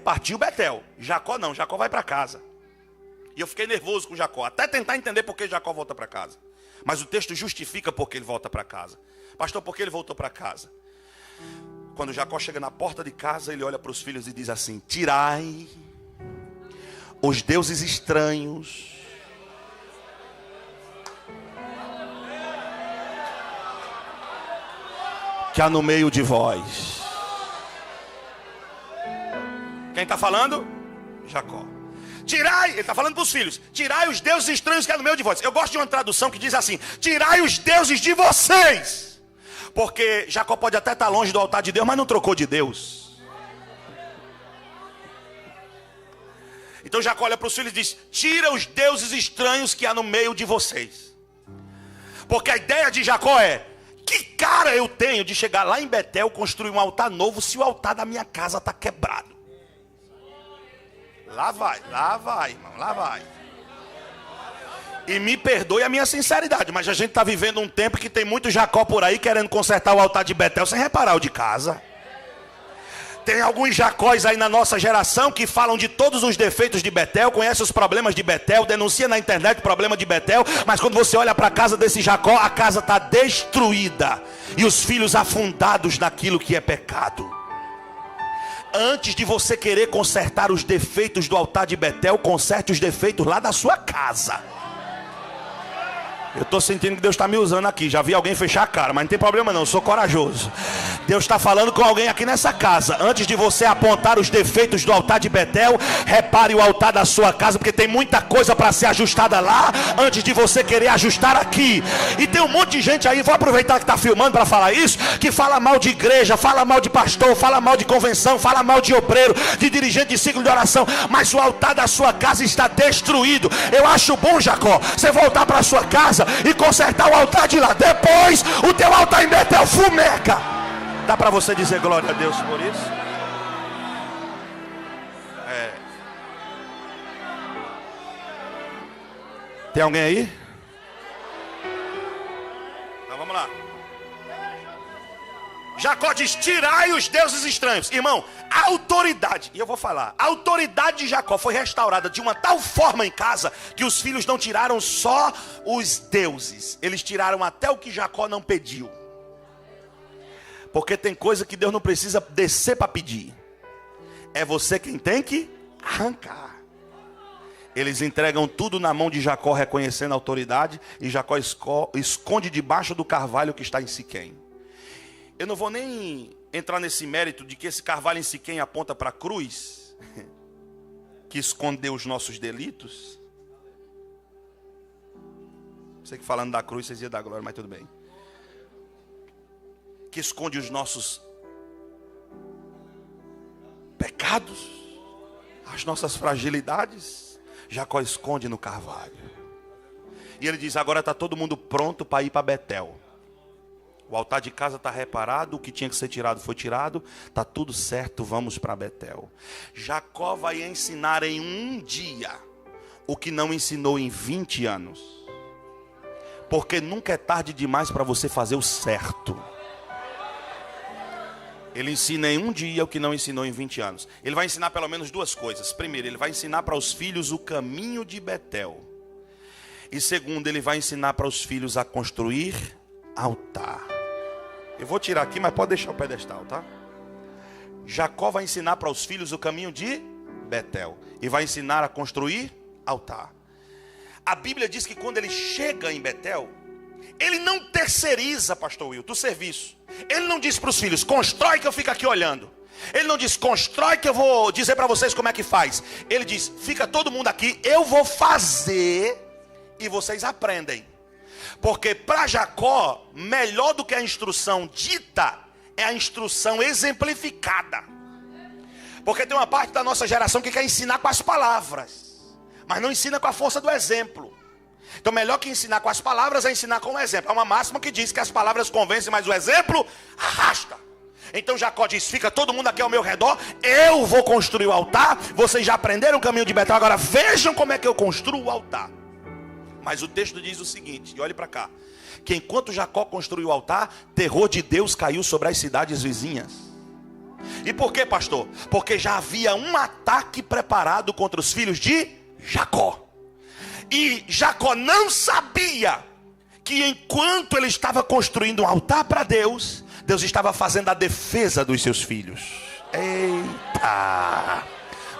partiu Betel. Jacó não, Jacó vai para casa. E eu fiquei nervoso com Jacó, até tentar entender por que Jacó volta para casa. Mas o texto justifica por que ele volta para casa. Pastor, por que ele voltou para casa? Quando Jacó chega na porta de casa, ele olha para os filhos e diz assim: tirai os deuses estranhos que há no meio de vós. Quem está falando? Jacó. Tirai, ele está falando para os filhos: tirai os deuses estranhos que há no meio de vós. Eu gosto de uma tradução que diz assim: tirai os deuses de vocês. Porque Jacó pode até estar longe do altar de Deus, mas não trocou de Deus. Então Jacó olha para os filhos e diz: tira os deuses estranhos que há no meio de vocês. Porque a ideia de Jacó é: que cara eu tenho de chegar lá em Betel, construir um altar novo, se o altar da minha casa está quebrado? Lá vai, irmão, lá vai. E me perdoe a minha sinceridade, mas a gente está vivendo um tempo que tem muito Jacó por aí querendo consertar o altar de Betel sem reparar o de casa. Tem alguns Jacóis aí na nossa geração que falam de todos os defeitos de Betel, conhecem os problemas de Betel, denuncia na internet o problema de Betel, mas quando você olha para a casa desse Jacó, a casa está destruída e os filhos afundados naquilo que é pecado. Antes de você querer consertar os defeitos do altar de Betel, conserte os defeitos lá da sua casa. Eu estou sentindo que Deus está me usando aqui. Já vi alguém fechar a cara, mas não tem problema não, eu sou corajoso. Deus está falando com alguém aqui nessa casa. Antes de você apontar os defeitos do altar de Betel, repare o altar da sua casa, porque tem muita coisa para ser ajustada lá, antes de você querer ajustar aqui. E tem um monte de gente aí, vou aproveitar que está filmando para falar isso, que fala mal de igreja, fala mal de pastor, fala mal de convenção, fala mal de obreiro, de dirigente de ciclo de oração, mas o altar da sua casa está destruído. Eu acho bom, Jacó, você voltar para a sua casa e consertar o altar de lá. Depois o teu altar em Betel fumeca. Dá para você dizer glória a Deus por isso? Tem alguém aí? Então vamos lá. Jacó diz: tirai os deuses estranhos. Irmão, a autoridade, e eu vou falar, a autoridade de Jacó foi restaurada de uma tal forma em casa, que os filhos não tiraram só os deuses, eles tiraram até o que Jacó não pediu. Porque tem coisa que Deus não precisa descer para pedir, é você quem tem que arrancar. Eles entregam tudo na mão de Jacó, reconhecendo a autoridade, e Jacó esconde debaixo do carvalho que está em Siquém. Eu não vou nem entrar nesse mérito de que esse carvalho em Siquém aponta para a cruz, que escondeu os nossos delitos. Sei que falando da cruz vocês iam dar glória, mas tudo bem. Que esconde os nossos pecados, as nossas fragilidades. Jacó esconde no carvalho. E ele diz: agora está todo mundo pronto para ir para Betel. O altar de casa está reparado, o que tinha que ser tirado foi tirado, está tudo certo, vamos para Betel. Jacó vai ensinar em um dia o que não ensinou em 20 anos. Porque nunca é tarde demais para você fazer o certo. Ele ensina em um dia o que não ensinou em 20 anos. Ele vai ensinar pelo menos duas coisas. Primeiro, ele vai ensinar para os filhos o caminho de Betel. E segundo, ele vai ensinar para os filhos a construir altar. Eu vou tirar aqui, mas pode deixar o pedestal, tá? Jacó vai ensinar para os filhos o caminho de Betel. E vai ensinar a construir altar. A Bíblia diz que quando ele chega em Betel, ele não terceiriza, pastor Wilton, o serviço. Ele não diz para os filhos: constrói que eu fico aqui olhando. Ele não diz: constrói que eu vou dizer para vocês como é que faz. Ele diz: fica todo mundo aqui, eu vou fazer e vocês aprendem. Porque para Jacó, melhor do que a instrução dita é a instrução exemplificada. Porque tem uma parte da nossa geração que quer ensinar com as palavras, mas não ensina com a força do exemplo. Então melhor que ensinar com as palavras é ensinar com o exemplo. Há uma máxima que diz que as palavras convencem, mas o exemplo arrasta. Então Jacó diz: fica todo mundo aqui ao meu redor, eu vou construir o altar. Vocês já aprenderam o caminho de Betel, agora vejam como é que eu construo o altar. Mas o texto diz o seguinte, e olhe para cá, que enquanto Jacó construiu o altar, terror de Deus caiu sobre as cidades vizinhas. E por quê, pastor? Porque já havia um ataque preparado contra os filhos de Jacó. E Jacó não sabia que enquanto ele estava construindo um altar para Deus, Deus estava fazendo a defesa dos seus filhos. Eita!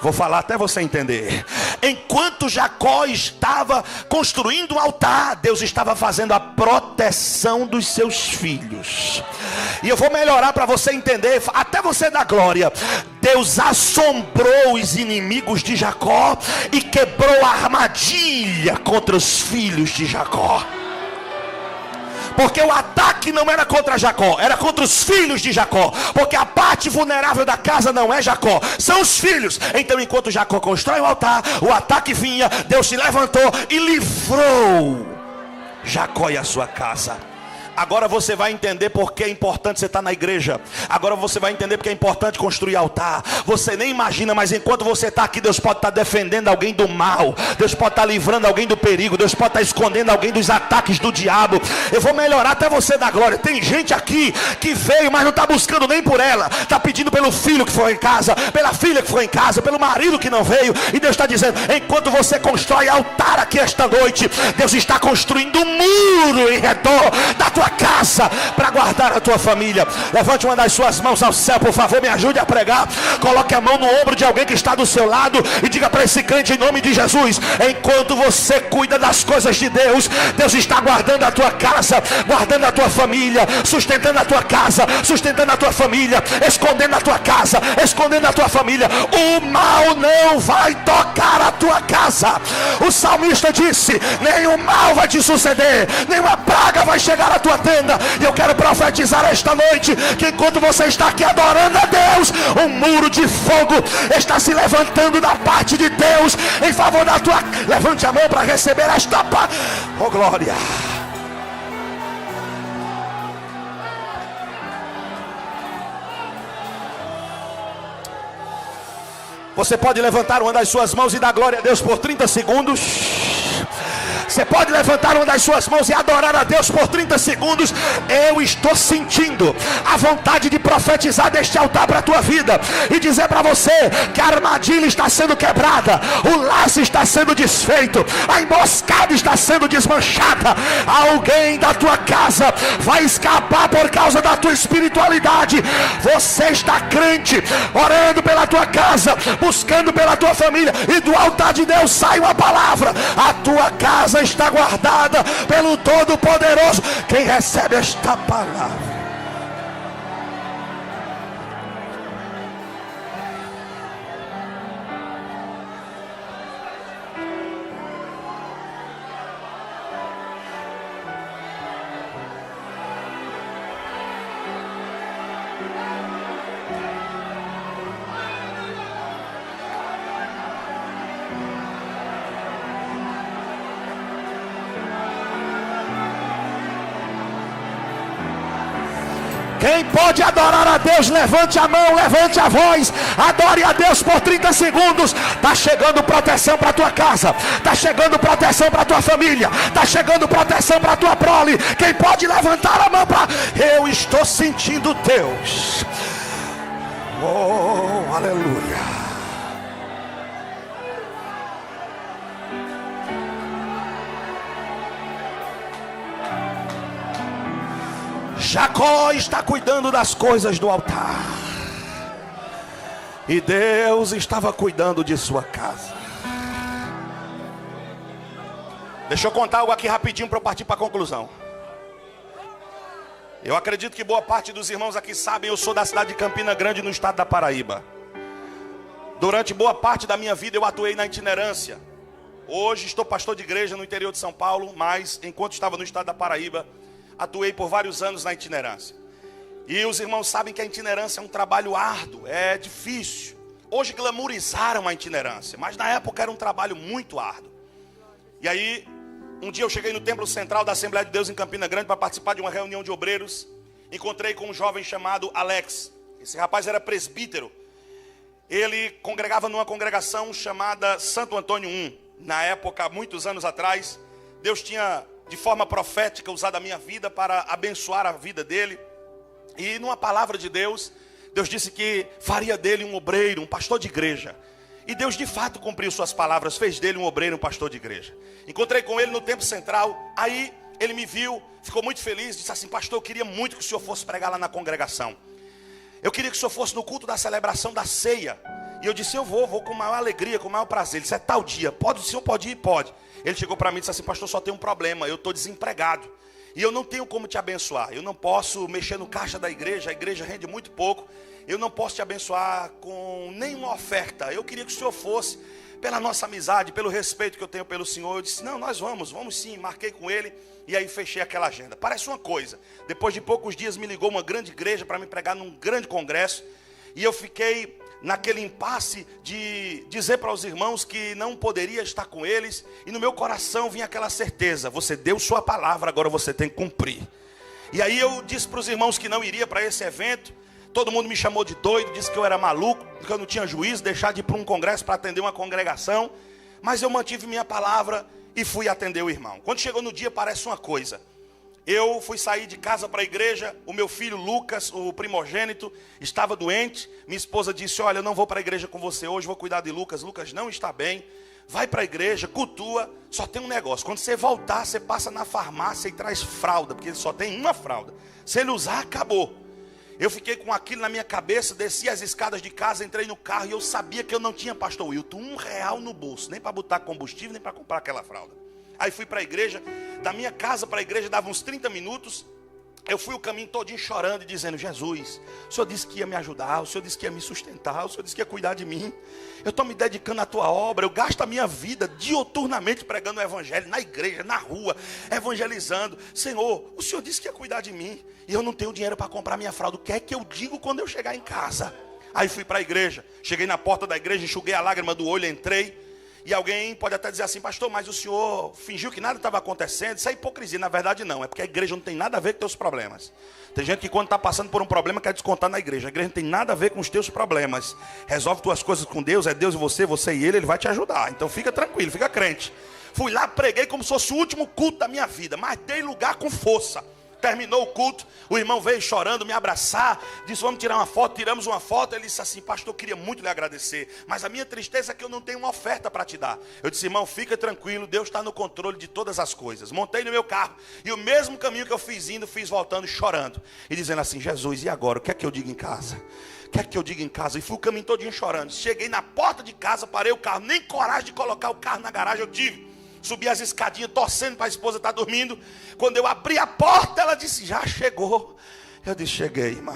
Vou falar até você entender. Enquanto Jacó estava construindo um altar, Deus estava fazendo a proteção dos seus filhos. E eu vou melhorar para você entender, até você dar glória. Deus assombrou os inimigos de Jacó e quebrou a armadilha contra os filhos de Jacó. Porque o ataque não era contra Jacó, era contra os filhos de Jacó. Porque a parte vulnerável da casa não é Jacó, são os filhos. Então enquanto Jacó constrói o altar, o ataque vinha, Deus se levantou e livrou Jacó e a sua casa. Agora você vai entender porque é importante você estar na igreja. Agora você vai entender porque é importante construir altar. Você nem imagina, mas enquanto você está aqui, Deus pode estar defendendo alguém do mal. Deus pode estar livrando alguém do perigo. Deus pode estar escondendo alguém dos ataques do diabo. Eu vou melhorar até você dar glória. Tem gente aqui que veio, mas não está buscando nem por ela. Está pedindo pelo filho que foi em casa, pela filha que foi em casa, pelo marido que não veio. E Deus está dizendo, enquanto você constrói altar aqui esta noite, Deus está construindo um muro em redor da tua tua casa, para guardar a tua família. Levante uma das suas mãos ao céu, por favor, me ajude a pregar. Coloque a mão no ombro de alguém que está do seu lado e diga para esse crente em nome de Jesus: enquanto você cuida das coisas de Deus, Deus está guardando a tua casa, guardando a tua família, sustentando a tua casa, sustentando a tua família, escondendo a tua casa, escondendo a tua família. O mal não vai tocar a tua casa. O salmista disse: nenhum mal vai te suceder, nenhuma praga vai chegar à tua tenda. E eu quero profetizar esta noite que enquanto você está aqui adorando a Deus, um muro de fogo está se levantando da parte de Deus em favor da tua. Levante a mão para receber esta paz. Oh glória. Você pode levantar uma das suas mãos e dar glória a Deus por 30 segundos. Você pode levantar uma das suas mãos e adorar a Deus por 30 segundos. Eu estou sentindo a vontade de profetizar deste altar para a tua vida e dizer para você que a armadilha está sendo quebrada, o laço está sendo desfeito, a emboscada está sendo desmanchada. Alguém da tua casa vai escapar por causa da tua espiritualidade. Você está crente, orando pela tua casa, buscando pela tua família, e do altar de Deus sai uma palavra: a tua casa está guardada pelo Todo-Poderoso. Quem recebe esta palavra? Quem pode adorar a Deus, levante a mão, levante a voz, adore a Deus por 30 segundos. Está chegando proteção para a tua casa, está chegando proteção para a tua família, está chegando proteção para a tua prole. Quem pode levantar a mão para... Eu estou sentindo Deus. Oh, aleluia. Jacó está cuidando das coisas do altar, e Deus estava cuidando de sua casa. Deixa eu contar algo aqui rapidinho para eu partir para a conclusão. Eu acredito que boa parte dos irmãos aqui sabem, eu sou da cidade de Campina Grande, no estado da Paraíba. Durante boa parte da minha vida eu atuei na itinerância. Hoje estou pastor de igreja no interior de São Paulo, mas enquanto estava no estado da Paraíba, atuei por vários anos na itinerância. E os irmãos sabem que a itinerância é um trabalho árduo, é difícil. Hoje glamourizaram a itinerância, mas na época era um trabalho muito árduo. E aí, um dia eu cheguei no templo central da Assembleia de Deus em Campina Grande para participar de uma reunião de obreiros. Encontrei com um jovem chamado Alex. Esse rapaz era presbítero. Ele congregava numa congregação chamada Santo Antônio I. Na época, muitos anos atrás, Deus tinha de forma profética usado a minha vida para abençoar a vida dele. E numa palavra de Deus, Deus disse que faria dele um obreiro, um pastor de igreja. E Deus de fato cumpriu suas palavras, fez dele um obreiro, um pastor de igreja. Encontrei com ele no templo central. Aí ele me viu, ficou muito feliz, disse assim: pastor, eu queria muito que o senhor fosse pregar lá na congregação. Eu queria que o senhor fosse no culto da celebração da ceia. E eu disse: eu vou com maior alegria, com maior prazer. Ele disse: é tal dia, pode, o senhor pode ir? Pode. Ele chegou para mim e disse assim: pastor, só tem um problema, eu estou desempregado e eu não tenho como te abençoar. Eu não posso mexer no caixa da igreja, a igreja rende muito pouco. Eu não posso te abençoar com nenhuma oferta. Eu queria que o senhor fosse, pela nossa amizade, pelo respeito que eu tenho pelo senhor. Eu disse: não, nós vamos sim. Marquei com ele e aí fechei aquela agenda. Parece uma coisa, depois de poucos dias me ligou uma grande igreja para me pregar num grande congresso. E eu fiquei naquele impasse de dizer para os irmãos que não poderia estar com eles. E no meu coração vinha aquela certeza: você deu sua palavra, agora você tem que cumprir. E aí eu disse para os irmãos que não iria para esse evento. Todo mundo me chamou de doido, disse que eu era maluco, que eu não tinha juízo, deixar de ir para um congresso para atender uma congregação. Mas eu mantive minha palavra e fui atender o irmão. Quando chegou no dia, parece uma coisa. Eu fui sair de casa para a igreja, o meu filho Lucas, o primogênito, estava doente. Minha esposa disse: olha, eu não vou para a igreja com você hoje, vou cuidar de Lucas. Lucas não está bem, vai para a igreja, cultua, só tem um negócio. Quando você voltar, você passa na farmácia e traz fralda, porque ele só tem uma fralda. Se ele usar, acabou. Eu fiquei com aquilo na minha cabeça, desci as escadas de casa, entrei no carro e eu sabia que eu não tinha, pastor Wilton, R$1 no bolso, nem para botar combustível, nem para comprar aquela fralda. Aí fui para a igreja, da minha casa para a igreja dava uns 30 minutos. Eu fui o caminho todinho chorando e dizendo: Jesus, o Senhor disse que ia me ajudar, o Senhor disse que ia me sustentar, o Senhor disse que ia cuidar de mim. Eu estou me dedicando à tua obra, eu gasto a minha vida dioturnamente pregando o evangelho, na igreja, na rua, evangelizando. Senhor, o Senhor disse que ia cuidar de mim, e eu não tenho dinheiro para comprar minha fralda. O que é que eu digo quando eu chegar em casa? Aí fui para a igreja, cheguei na porta da igreja, enxuguei a lágrima do olho, entrei. E alguém pode até dizer assim: pastor, mas o senhor fingiu que nada estava acontecendo. Isso é hipocrisia. Na verdade não, é porque a igreja não tem nada a ver com teus problemas. Tem gente que quando está passando por um problema quer descontar na igreja. A igreja não tem nada a ver com os teus problemas. Resolve tuas coisas com Deus, é Deus e você e ele vai te ajudar. Então fica tranquilo, fica crente. Fui lá, preguei como se fosse o último culto da minha vida, mas dei lugar com força. Terminou o culto, o irmão veio chorando, me abraçar, disse: vamos tirar uma foto. Tiramos uma foto. Ele disse assim: pastor, eu queria muito lhe agradecer, mas a minha tristeza é que eu não tenho uma oferta para te dar. Eu disse: irmão, fica tranquilo, Deus está no controle de todas as coisas. Montei no meu carro, e o mesmo caminho que eu fiz indo, fiz voltando, chorando, e dizendo assim: Jesus, e agora? O que é que eu digo em casa? O que é que eu digo em casa? E fui o caminho todinho chorando. Cheguei na porta de casa, parei o carro, nem coragem de colocar o carro na garagem eu tive. Subi as escadinhas, torcendo para a esposa estar dormindo. Quando eu abri a porta, ela disse: já chegou. Eu disse: cheguei, irmã.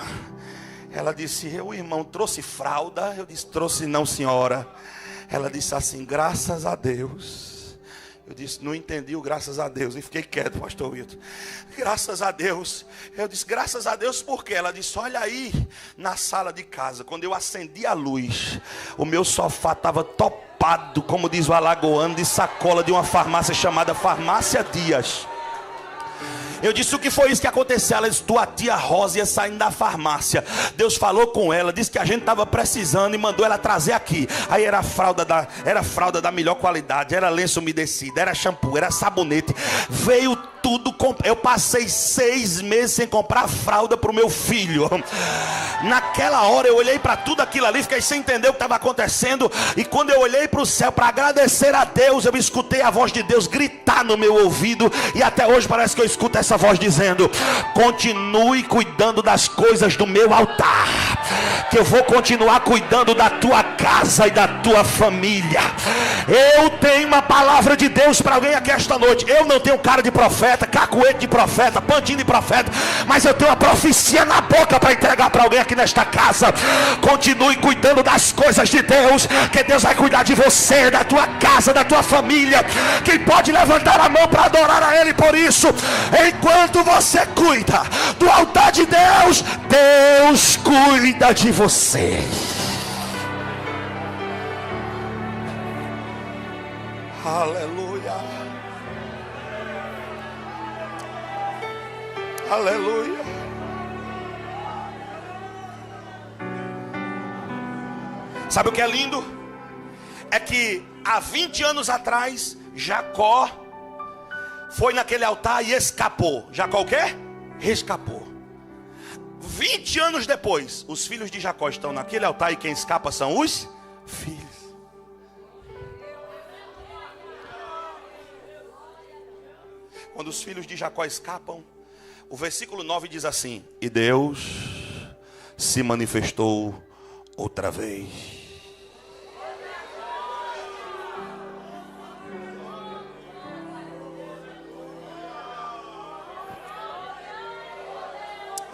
Ela disse: o irmão trouxe fralda? Eu disse: trouxe não, senhora. Ela disse assim: graças a Deus. Eu disse: não entendi o graças a Deus. E fiquei quieto, pastor Wilton. Graças a Deus. Eu disse: graças a Deus por quê? Ela disse: olha aí na sala de casa, quando eu acendi a luz, o meu sofá estava topado, como diz o alagoano, de sacola de uma farmácia chamada Farmácia Dias. Eu disse: o que foi isso que aconteceu? Ela disse: tua tia Rosa ia saindo da farmácia. Deus falou com ela, disse que a gente estava precisando e mandou ela trazer aqui. Aí era fralda da melhor qualidade, era lenço umedecido, era shampoo, era sabonete. Veio tudo. Eu passei 6 meses sem comprar fralda para o meu filho. Naquela hora eu olhei para tudo aquilo ali, fiquei sem entender o que estava acontecendo. E quando eu olhei para o céu para agradecer a Deus, eu escutei a voz de Deus gritar no meu ouvido. E até hoje parece que eu escuto essa voz dizendo: continue cuidando das coisas do meu altar, que eu vou continuar cuidando da tua casa e da tua família. Eu tenho uma palavra de Deus para alguém aqui esta noite. Eu não tenho cara de profeta, cacuete de profeta, pantinho de profeta, mas eu tenho uma profecia na boca para entregar para alguém aqui nesta casa. Continue cuidando das coisas de Deus, que Deus vai cuidar de você, da tua casa, da tua família. Quem pode levantar a mão para adorar a Ele por isso? Enquanto você cuida do altar de Deus, Deus cuida de você. Aleluia. Aleluia. Sabe o que é lindo? É que há 20 anos atrás, Jacó foi naquele altar e escapou. Jacó o quê? Escapou. 20 anos depois, os filhos de Jacó estão naquele altar e quem escapa são os filhos. Quando os filhos de Jacó escapam, o versículo 9 diz assim: e Deus se manifestou outra vez.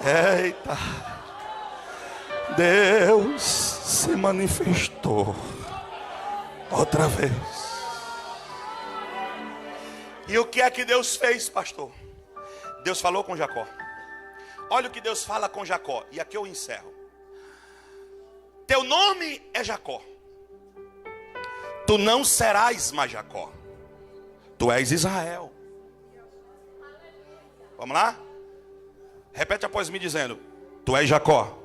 Eita, Deus se manifestou outra vez. E o que é que Deus fez, pastor? Deus falou com Jacó. Olha o que Deus fala com Jacó. E aqui eu encerro. Teu nome é Jacó. Tu não serás mais Jacó. Tu és Israel. Vamos lá? Repete após mim dizendo: tu és Jacó.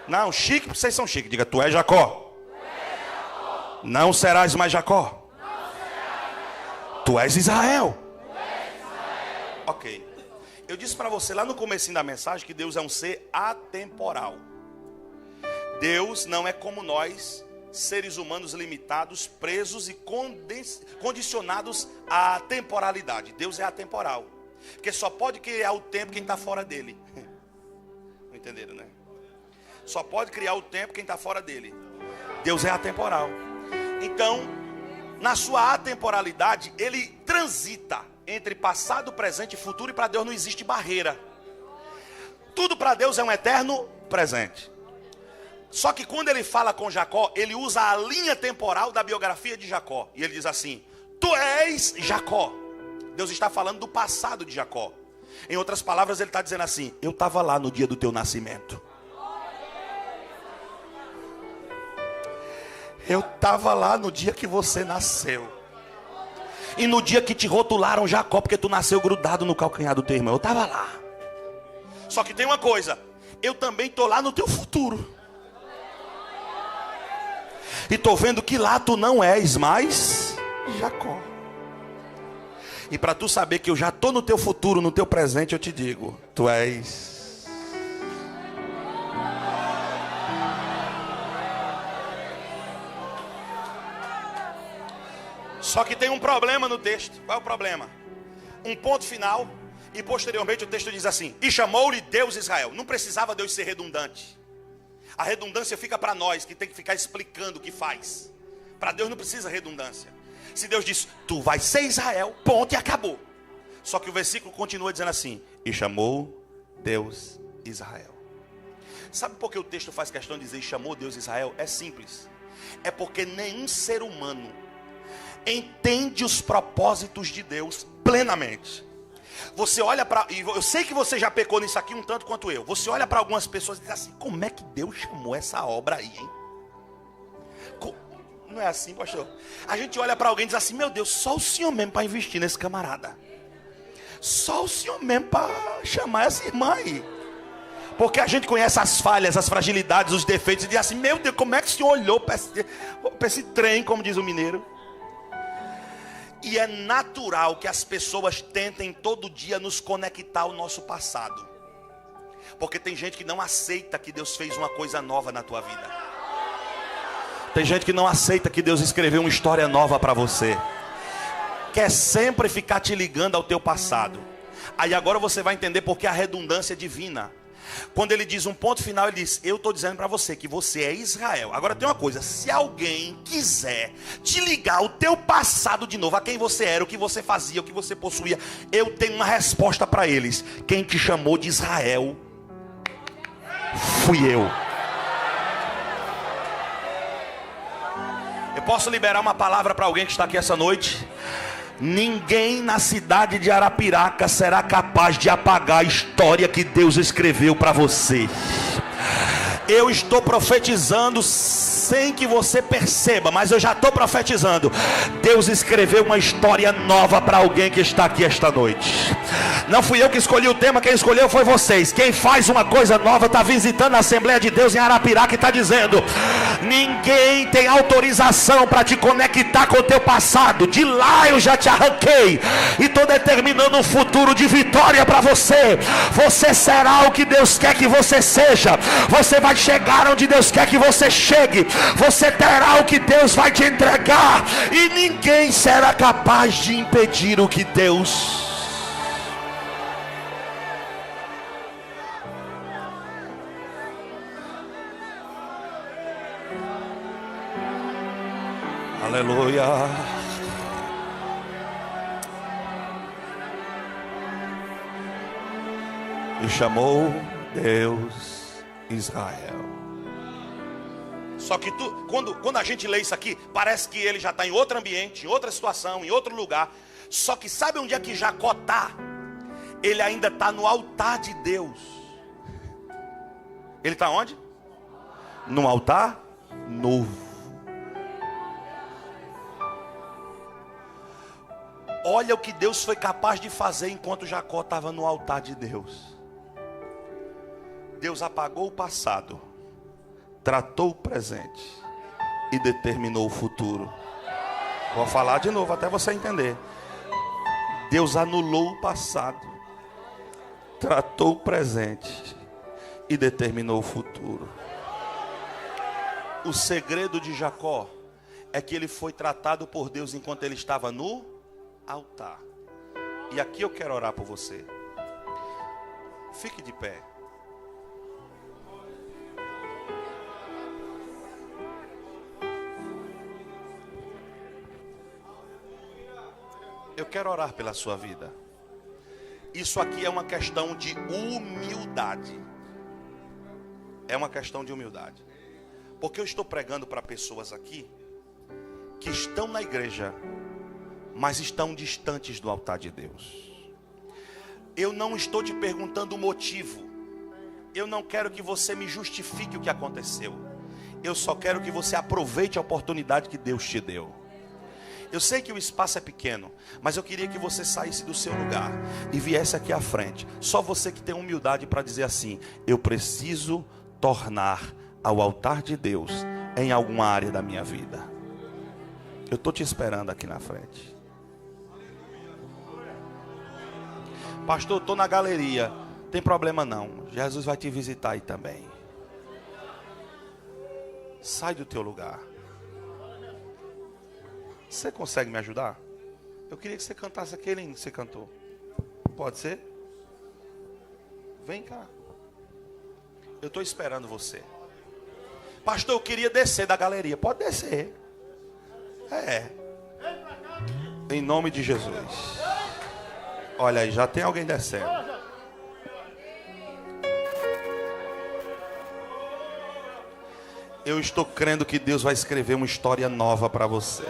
Não, chique, porque vocês são chiques. Diga: tu és Jacó. Não serás mais Jacó. Tu és Israel. Ok. Eu disse para você lá no comecinho da mensagem que Deus é um ser atemporal. Deus não é como nós, seres humanos limitados, presos e condicionados à temporalidade. Deus é atemporal, porque só pode criar o tempo quem está fora dele. Não entenderam, né? Só pode criar o tempo quem está fora dele. Deus é atemporal. Então, na sua atemporalidade, ele transita entre passado, presente e futuro, e para Deus não existe barreira. Tudo para Deus é um eterno presente. Só que quando ele fala com Jacó, ele usa a linha temporal da biografia de Jacó. E ele diz assim: tu és Jacó. Deus está falando do passado de Jacó. Em outras palavras, ele está dizendo assim: eu estava lá no dia do teu nascimento. Eu estava lá no dia que você nasceu. E no dia que te rotularam Jacó, porque tu nasceu grudado no calcanhar do teu irmão. Eu estava lá. Só que tem uma coisa: eu também estou lá no teu futuro. E estou vendo que lá tu não és mais Jacó. E para tu saber que eu já estou no teu futuro, no teu presente, eu te digo: tu és. Só que tem um problema no texto. Qual é o problema? Um ponto final, e posteriormente o texto diz assim: e chamou-lhe Deus Israel. Não precisava Deus ser redundante. A redundância fica para nós, que tem que ficar explicando o que faz. Para Deus não precisa redundância. Se Deus diz: tu vais ser Israel, ponto, e acabou. Só que o versículo continua dizendo assim: e chamou Deus Israel. Sabe por que o texto faz questão de dizer e chamou Deus Israel? É simples. É porque nenhum ser humano entende os propósitos de Deus plenamente. Você olha para, e eu sei que você já pecou nisso aqui um tanto quanto eu. Você olha para algumas pessoas e diz assim: como é que Deus chamou essa obra aí, hein? Não é assim, pastor? A gente olha para alguém e diz assim: meu Deus, só o Senhor mesmo para investir nesse camarada. Só o Senhor mesmo para chamar essa irmã aí. Porque a gente conhece as falhas, as fragilidades, os defeitos, e diz assim: meu Deus, como é que o Senhor olhou para esse trem, como diz o mineiro? E é natural que as pessoas tentem todo dia nos conectar ao nosso passado. Porque tem gente que não aceita que Deus fez uma coisa nova na tua vida. Tem gente que não aceita que Deus escreveu uma história nova para você. Quer sempre ficar te ligando ao teu passado. Aí agora você vai entender porque a redundância é divina. Quando ele diz um ponto final, ele diz: eu estou dizendo para você que você é Israel. Agora tem uma coisa: se alguém quiser te ligar ao teu passado de novo, a quem você era, o que você fazia, o que você possuía, eu tenho uma resposta para eles: quem te chamou de Israel fui eu. Eu posso liberar uma palavra para alguém que está aqui essa noite? Ninguém na cidade de Arapiraca será capaz de apagar a história que Deus escreveu para você. Eu estou profetizando sem que você perceba, mas eu já estou profetizando. Deus escreveu uma história nova para alguém que está aqui esta noite. Não fui eu que escolhi o tema, quem escolheu foi vocês. Quem faz uma coisa nova está visitando a Assembleia de Deus em Arapiraca e está dizendo: ninguém tem autorização para te conectar com o teu passado. De lá eu já te arranquei e estou determinando um futuro de vitória para você. Você será o que Deus quer que você seja. Você vai chegar onde Deus quer que você chegue. Você terá o que Deus vai te entregar, e ninguém será capaz de impedir o que Deus... Aleluia. E chamou Deus Israel. Só que quando a gente lê isso aqui, parece que ele já está em outro ambiente, em outra situação, em outro lugar. Só que sabe onde é que Jacó está? Ele ainda está no altar de Deus. Ele está onde? No altar novo. Olha o que Deus foi capaz de fazer enquanto Jacó estava no altar de Deus. Deus apagou o passado, tratou o presente e determinou o futuro. Vou falar de novo até você entender. Deus anulou o passado, tratou o presente e determinou o futuro. O segredo de Jacó é que ele foi tratado por Deus enquanto ele estava no altar. E aqui eu quero orar por você. Fique de pé. Eu quero orar pela sua vida. Isso aqui é uma questão de humildade. É uma questão de humildade. Porque eu estou pregando para pessoas aqui que estão na igreja, mas estão distantes do altar de Deus. Eu não estou te perguntando o motivo. Eu não quero que você me justifique o que aconteceu. Eu só quero que você aproveite a oportunidade que Deus te deu. Eu sei que o espaço é pequeno, mas eu queria que você saísse do seu lugar e viesse aqui à frente. Só você que tem humildade para dizer assim: eu preciso tornar ao altar de Deus em alguma área da minha vida. Eu estou te esperando aqui na frente. Pastor, estou na galeria. Tem problema não, Jesus vai te visitar aí também. Sai do teu lugar. Você consegue me ajudar? Eu queria que você cantasse aquele hino que você cantou. Pode ser? Vem cá. Eu estou esperando você. Pastor, eu queria descer da galeria. Pode descer. Em nome de Jesus. Olha aí, já tem alguém descendo. Eu estou crendo que Deus vai escrever uma história nova para você.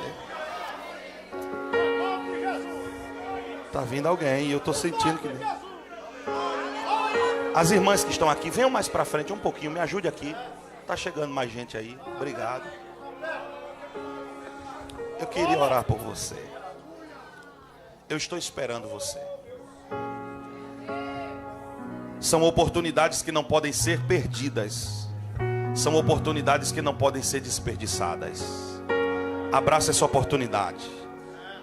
Tá vindo alguém e eu estou sentindo que... As irmãs que estão aqui, venham mais para frente um pouquinho, me ajude aqui. Tá chegando mais gente aí. Obrigado. Eu queria orar por você. Eu estou esperando você. São oportunidades que não podem ser perdidas. São oportunidades que não podem ser desperdiçadas. Abraça essa oportunidade.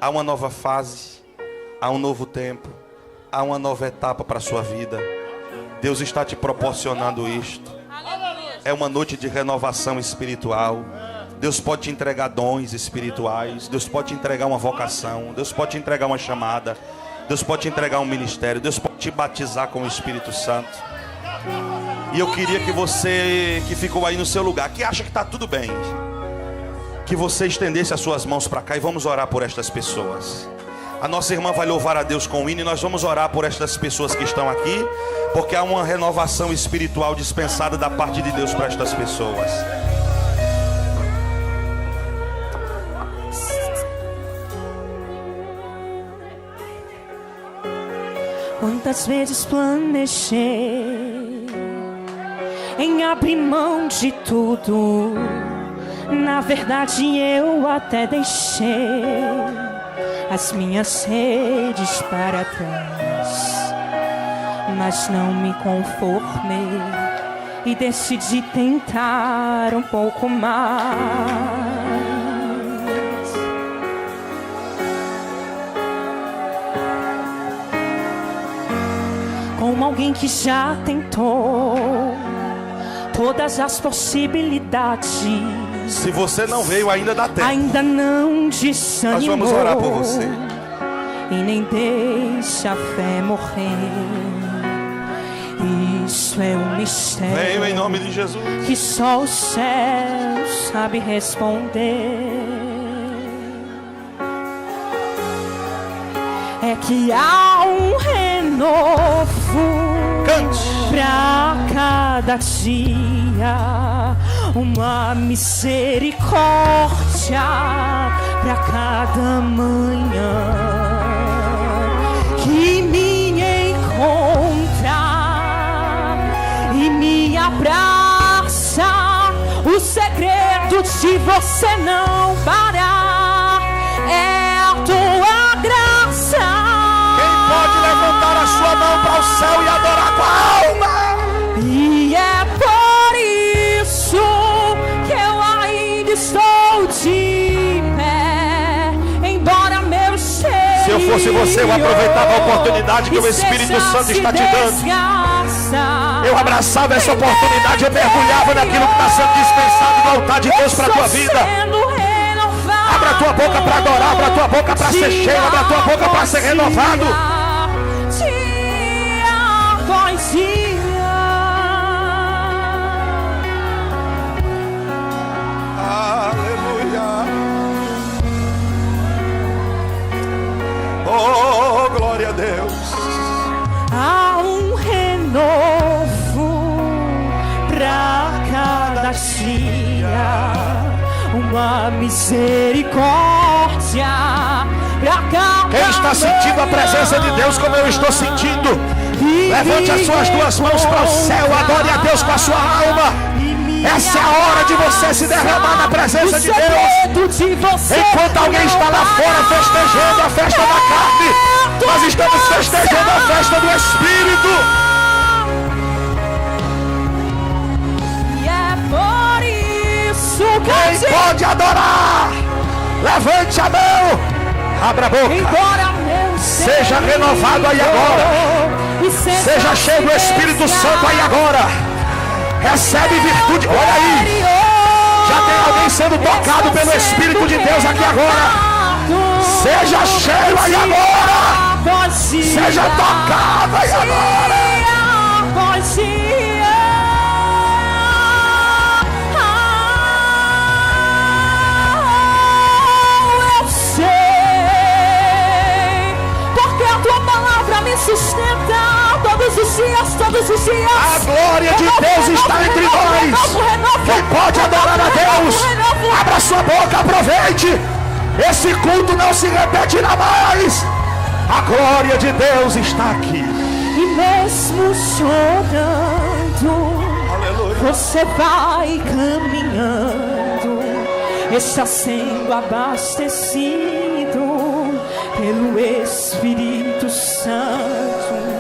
Há uma nova fase, há um novo tempo, há uma nova etapa para a sua vida. Deus está te proporcionando isto. É uma noite de renovação espiritual. Deus pode te entregar dons espirituais. Deus pode te entregar uma vocação. Deus pode te entregar uma chamada. Deus pode te entregar um ministério. Deus pode te batizar com o Espírito Santo. E eu queria que você que ficou aí no seu lugar, que acha que está tudo bem, que você estendesse as suas mãos para cá e vamos orar por estas pessoas. A nossa irmã vai louvar a Deus com o hino e nós vamos orar por estas pessoas que estão aqui, porque há uma renovação espiritual dispensada da parte de Deus para estas pessoas. Quantas vezes planejei em abrir mão de tudo. Na verdade eu até deixei as minhas redes para trás, mas não me conformei e decidi tentar um pouco mais. Como alguém que já tentou todas as possibilidades. Se você não veio, ainda dá tempo. Ainda não desanimou. Nós vamos orar por você. E nem deixa a fé morrer. Isso é um mistério. Venho em nome de Jesus. Que só o céu sabe responder. É que há um renovo pra cada dia, uma misericórdia pra cada manhã que me encontra e me abraça. O segredo de você não parar é a tua graça. Pode levantar a sua mão para o céu e adorar com a alma. E é por isso que eu ainda estou de pé, embora meu cheiro. Se eu fosse você, eu aproveitava a oportunidade que o Espírito Santo está te dando. Eu eu abraçava essa oportunidade, eu mergulhava naquilo que está sendo dispensado no altar de Deus para a tua vida. Abra a tua boca para adorar, abra a tua boca para ser cheio, abra a tua boca para ser renovado. Dia após dia. Aleluia. Oh, glória a Deus. Há um renovo pra cada dia, uma misericórdia pra cada. Quem está sentindo a presença de Deus como eu estou sentindo, levante as suas duas mãos para o céu, adore a Deus com a sua alma. Essa é a hora de você se derramar na presença de Deus. Enquanto alguém está lá fora festejando a festa da carne, nós estamos festejando a festa do Espírito. E é por isso que quem pode adorar, levante a mão, abra a boca, seja renovado aí agora, seja cheio do Espírito Santo aí agora. Recebe virtude, olha aí. Já tem alguém sendo tocado pelo Espírito de Deus aqui agora. Seja cheio aí agora. Seja tocado aí agora. Eu sei, porque a tua palavra me sustenta. Todos os dias. A glória de Deus está entre nós. Quem pode adorar a Deus, abra sua boca, aproveite. Esse culto não se repetirá mais. A glória de Deus está aqui. E mesmo chorando, aleluia, você vai caminhando, está sendo abastecido pelo Espírito Santo.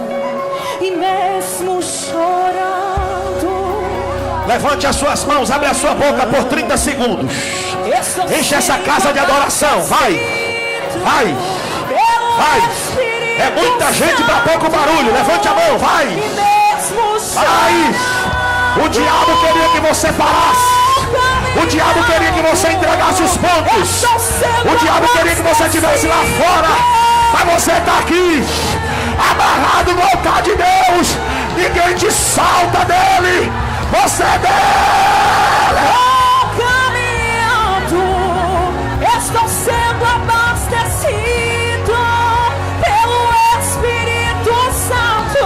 E mesmo chorando, levante as suas mãos, abre a sua boca por 30 segundos. Enche essa casa de adoração. Vai. É muita gente para pouco barulho. Levante a mão, vai. O diabo queria que você parasse. O diabo queria que você entregasse os pontos. O diabo queria que você estivesse lá fora. Mas você está aqui, amarrado no altar de Deus. Ninguém te salta dele. Você é dele. Caminhando, estou sendo abastecido pelo Espírito Santo.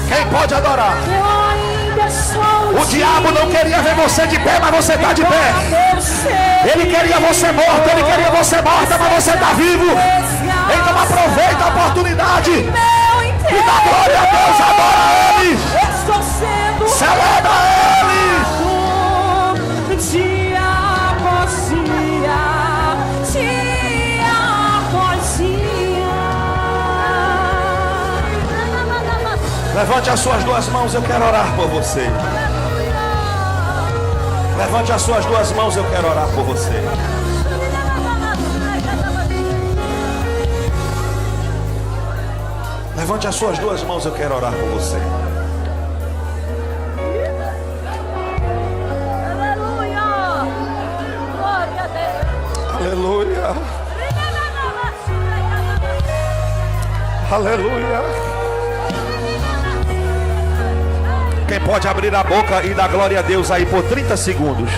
Quem pode adorar? O diabo não queria ver você de pé, mas você está de pé. Ele queria você morto, ele queria você morta, mas você está vivo. Então aproveita a oportunidade e dá glória a Deus, adora Ele, celebra Ele. Dia após dia, dia após dia. Levante as suas duas mãos, eu quero orar por você. Levante as suas duas mãos, eu quero orar por você. Levante as suas duas mãos, eu quero orar por você. Aleluia! Glória a Deus! Aleluia! Aleluia! Quem pode abrir a boca e dar glória a Deus aí por 30 segundos?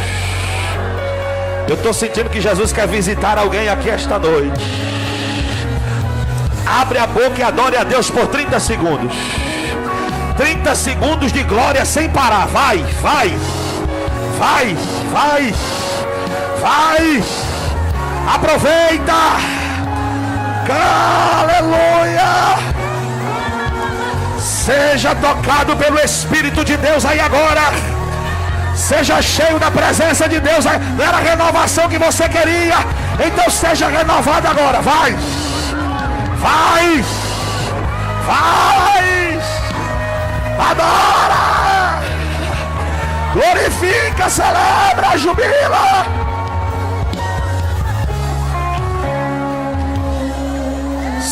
Eu estou sentindo que Jesus quer visitar alguém aqui esta noite. Abre a boca e adore a Deus por 30 segundos. 30 segundos de glória sem parar. Vai. Aproveita. Aleluia. Seja tocado pelo Espírito de Deus aí agora. Seja cheio da presença de Deus. Não era a renovação que você queria, então seja renovado agora. Vai. Adora. Glorifica, celebra, jubila.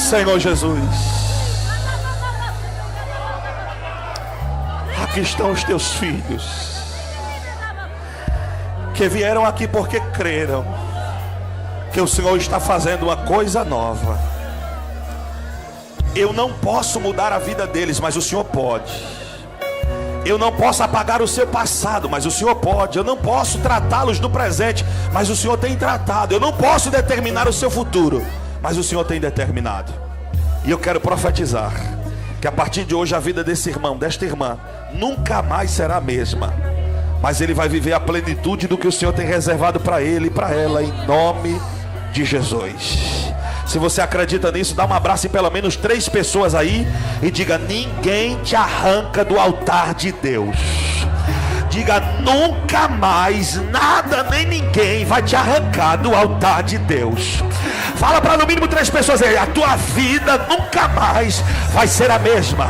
Senhor Jesus. Aqui estão os teus filhos que vieram aqui porque creram que o Senhor está fazendo uma coisa nova. Eu não posso mudar a vida deles, mas o Senhor pode. Eu não posso apagar o seu passado, mas o Senhor pode. Eu não posso tratá-los no presente, mas o Senhor tem tratado. Eu não posso determinar o seu futuro, mas o Senhor tem determinado. E eu quero profetizar que a partir de hoje a vida desse irmão, desta irmã, nunca mais será a mesma, mas ele vai viver a plenitude do que o Senhor tem reservado para ele e para ela, em nome de Jesus. Se você acredita nisso, dá um abraço em pelo menos 3 pessoas aí e diga: ninguém te arranca do altar de Deus. Diga: nunca mais nada nem ninguém vai te arrancar do altar de Deus. Fala para no mínimo 3 pessoas aí: a tua vida nunca mais vai ser a mesma.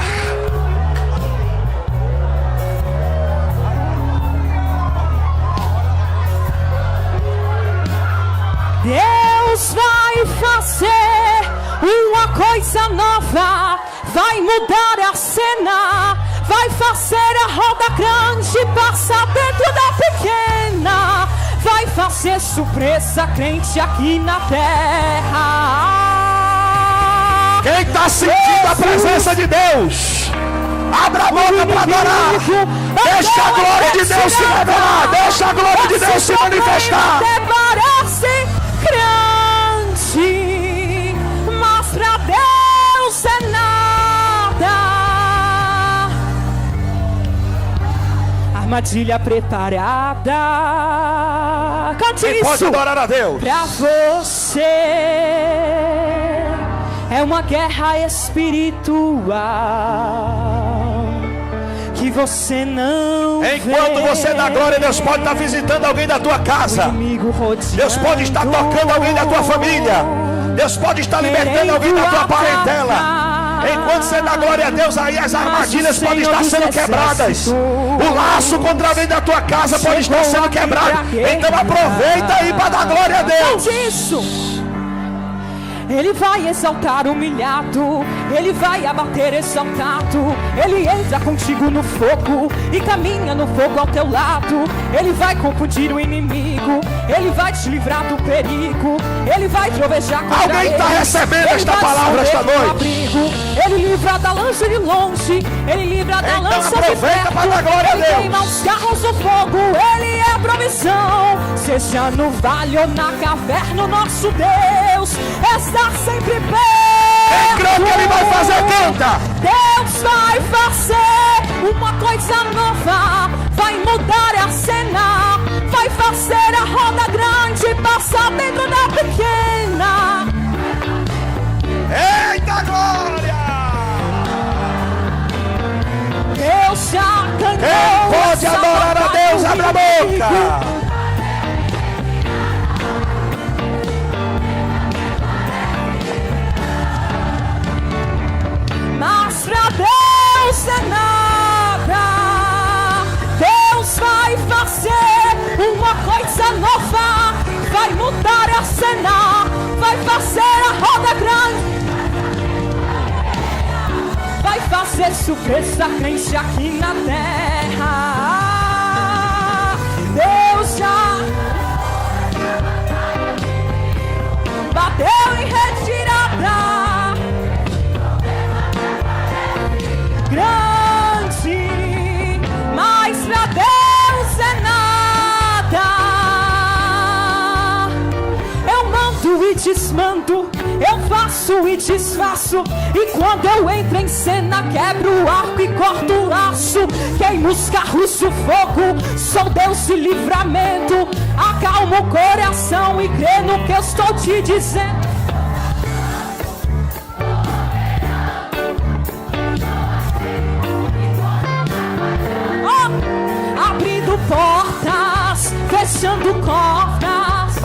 Deus vai fazer uma coisa nova, vai mudar a cena, vai fazer a roda grande passar dentro da pequena, vai fazer surpresa crente aqui na terra. Quem está sentindo a presença de Deus, abra a boca para adorar. Deixa a glória de Deus se revelar, deixa a glória de Deus se manifestar. Parece grande, mas pra Deus é nada. Armadilha preparada. Cante Quem isso. pode adorar a Deus? Pra você é uma guerra espiritual que você não Enquanto vê. você dá glória, Deus pode estar visitando alguém da tua casa. Deus pode estar tocando alguém da tua família. Deus pode estar libertando alguém da tua parentela. Enquanto você dá glória a Deus, aí as armadilhas podem estar sendo quebradas. O laço contra alguém da tua casa pode estar sendo quebrado. Então aproveita aí para dar glória a Deus. Isso. Ele vai exaltar o humilhado, ele vai abater exaltado. Ele entra contigo no fogo e caminha no fogo ao teu lado. Ele vai confundir o inimigo, ele vai te livrar do perigo. Ele vai trovejar contra Alguém está recebendo ele esta vai palavra esta esconder no noite? abrigo. Ele livra da lança de longe, ele livra da Então lança de aproveita perto. para dar glória a Ele Deus. queima os carros do fogo, ele é a provisão. Seja no vale ou na caverna, o nosso Deus está sempre perto. Quem crê que ele vai fazer, canta. Deus vai fazer uma coisa nova, vai mudar a cena, vai fazer a roda grande passar dentro da pequena. Eita glória! Deus já cantou. Quem pode essa adorar a batalha Deus, abra a boca. Mas pra Deus é nada. Deus vai fazer uma coisa nova, vai mudar a cena, vai fazer a roda grande, vai fazer surpresa crente aqui na terra. Deus já bateu em retirada. Grande, mas pra Deus é nada. Eu mando e desmando, eu faço e desfaço. E quando eu entro em cena, quebro o arco e corto o laço. Queimo os carros do fogo, sou Deus de livramento. Acalma o coração e crê no que eu estou te dizendo. Abrindo portas, fechando portas.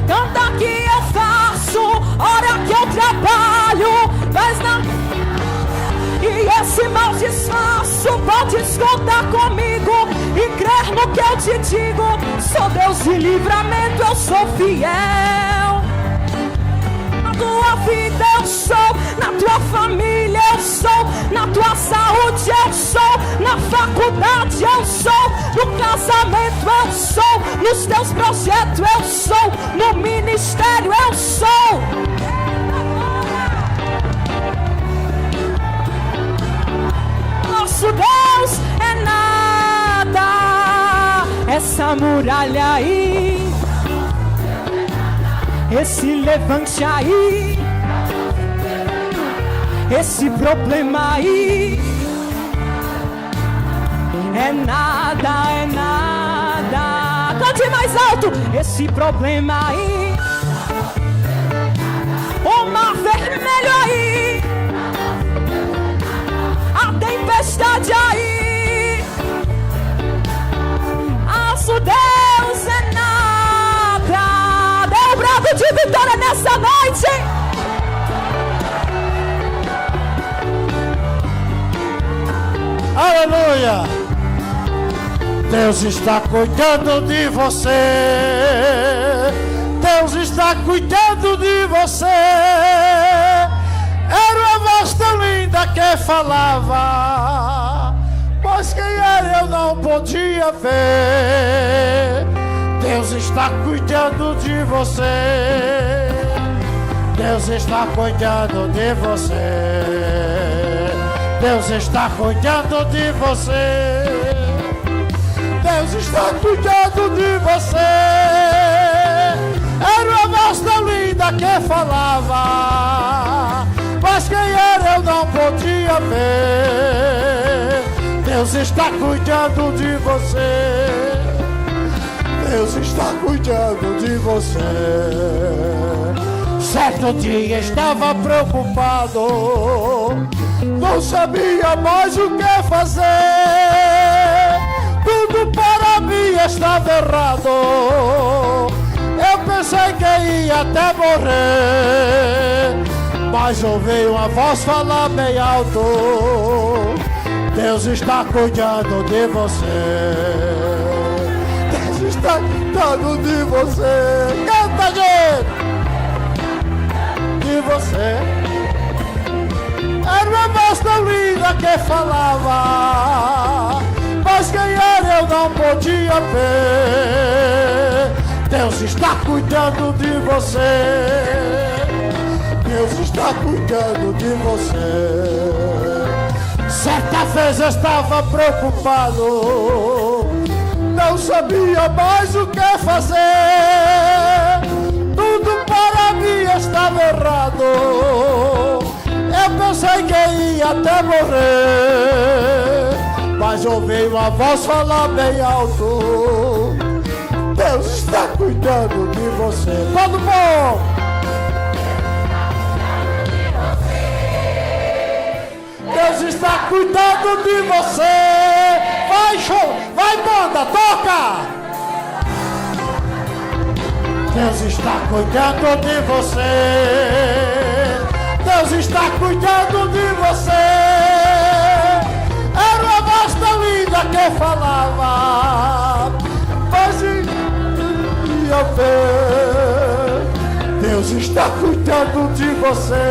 Tanta que eu faço, hora que eu trabalho, mas não. E esse mal disfarço, podes contar comigo e crer no que eu te digo. Sou Deus de livramento, eu sou fiel. Na tua vida eu sou, na tua família eu sou, na tua saúde eu sou, na faculdade eu sou, no casamento eu sou, nos teus projetos eu sou, no ministério eu sou. Nosso Deus é nada, essa muralha aí, esse levante aí, esse problema aí, é nada, é nada. Cante mais alto. Esse problema aí, o mar vermelho aí, a tempestade aí, nosso Deus é nada. Dê um brado de vitória nessa noite. Aleluia! Deus está cuidando de você. Deus está cuidando de você. Era uma voz tão linda que falava, mas quem era eu não podia ver. Deus está cuidando de você. Deus está cuidando de você. Deus está cuidando de você. Deus está cuidando de você. Era uma voz tão linda que falava, mas quem era eu não podia ver. Deus está cuidando de você. Deus está cuidando de você. Certo dia estava preocupado, não sabia mais o que fazer. Tudo para mim estava errado. Eu pensei que ia até morrer, mas ouvi uma voz falar bem alto: Deus está cuidando de você. Deus está cuidando de você. Canta, gente! De você. Era uma voz tão linda que falava, mas quem era eu não podia ver. Deus está cuidando de você. Deus está cuidando de você. Certa vez eu estava preocupado, não sabia mais o que fazer. Tudo para mim estava errado. Eu pensei que ia até morrer, mas ouvi uma voz falar bem alto: Deus está cuidando de você. Todo mundo! Deus está cuidando de você. Vai, show! Vai, banda, toca! Deus está cuidando de você. Deus está cuidando de você. Era uma voz tão linda que falava, mas ia ver. Deus está cuidando de você.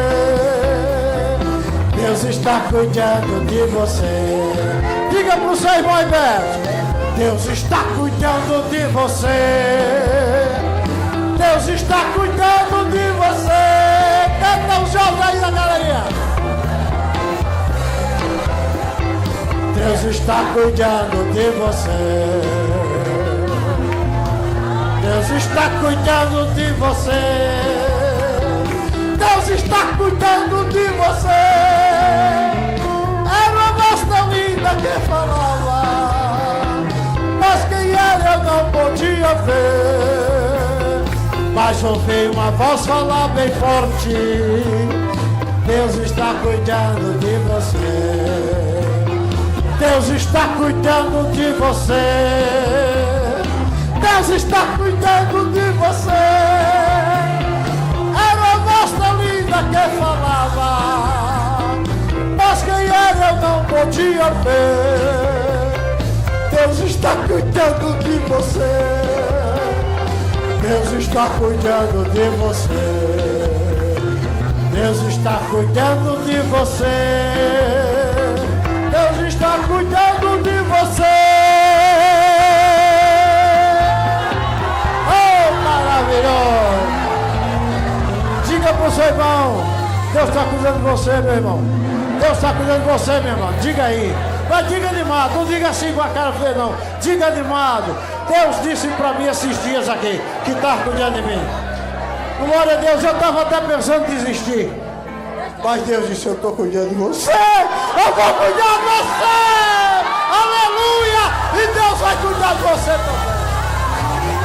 Deus está cuidando de você. Diga pro seu irmão Iberto: Deus está cuidando de você. Deus está cuidando de você. Canta os jovens aí na galeria. Deus está cuidando de você. Deus está cuidando de você. Deus está cuidando de você. Era uma voz tão linda que falava, mas quem era eu não podia ver. Mas ouvi uma voz falar bem forte: Deus está cuidando de você. Deus está cuidando de você. Deus está cuidando de você. Era uma voz tão linda que falava, mas quem era eu não podia ver. Deus está cuidando de você. Deus está cuidando de você. Deus está cuidando de você. Deus está cuidando de você. Oh, maravilhoso! Diga para o seu irmão: Deus está cuidando de você, meu irmão. Deus está cuidando de você, meu irmão. Diga aí. Mas diga animado, não diga assim com a cara feia, não. Diga animado. Deus disse para mim esses dias aqui que estava cuidando de mim. Glória a Deus, eu estava até pensando em desistir. Mas Deus disse: eu estou cuidando de você. Eu vou cuidar de você. Aleluia. E Deus vai cuidar de você também.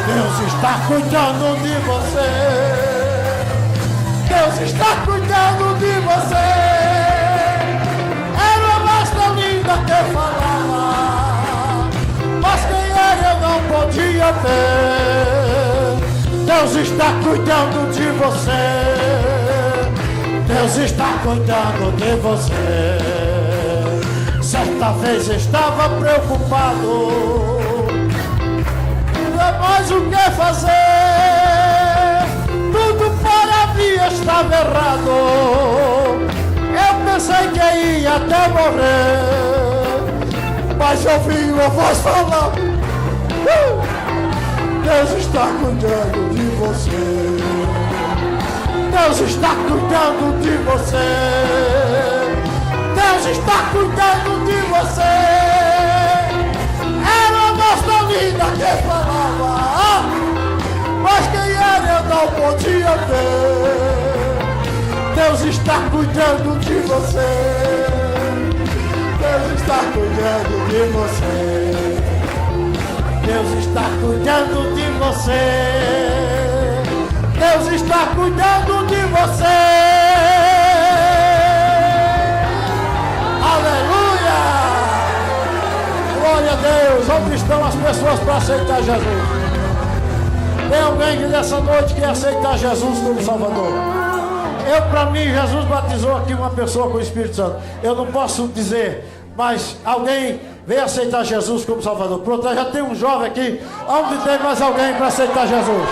Deus está cuidando de você. Deus está cuidando de você. Era a mais tão linda que falava, mas quem era eu não podia ver. Deus está cuidando de você. Deus está cuidando de você. Certa vez estava preocupado, não mais o que fazer. Tudo para mim estava errado. Eu pensei que ia até morrer, mas eu vi uma voz falar: Deus está cuidando de você. Deus está cuidando de você. Deus está cuidando de você. Era a voz tão linda que falava, mas quem era eu não podia ver. Deus está cuidando de você. Deus está cuidando de você. Deus está cuidando de você. Deus está cuidando de você. Aleluia! Glória a Deus. Onde estão as pessoas para aceitar Jesus? Tem alguém que nessa noite quer aceitar Jesus como Salvador? Para mim, Jesus batizou aqui uma pessoa com o Espírito Santo. Eu não posso dizer, mas alguém veio aceitar Jesus como Salvador. Pronto, já tem um jovem aqui. Onde tem mais alguém para aceitar Jesus?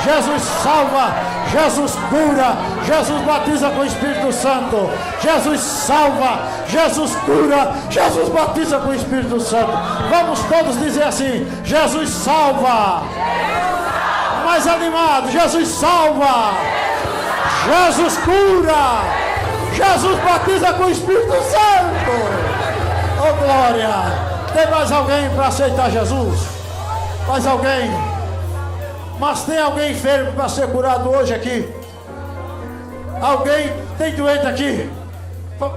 Jesus salva, Jesus cura, Jesus batiza com o Espírito Santo. Jesus salva, Jesus cura, Jesus batiza com o Espírito Santo. Vamos todos dizer assim: Jesus salva. Mais animado: Jesus salva, Jesus cura, Jesus batiza com o Espírito Santo. Oh glória! Tem mais alguém para aceitar Jesus? Mais alguém? Mas tem alguém enfermo para ser curado hoje aqui? Alguém tem doente aqui?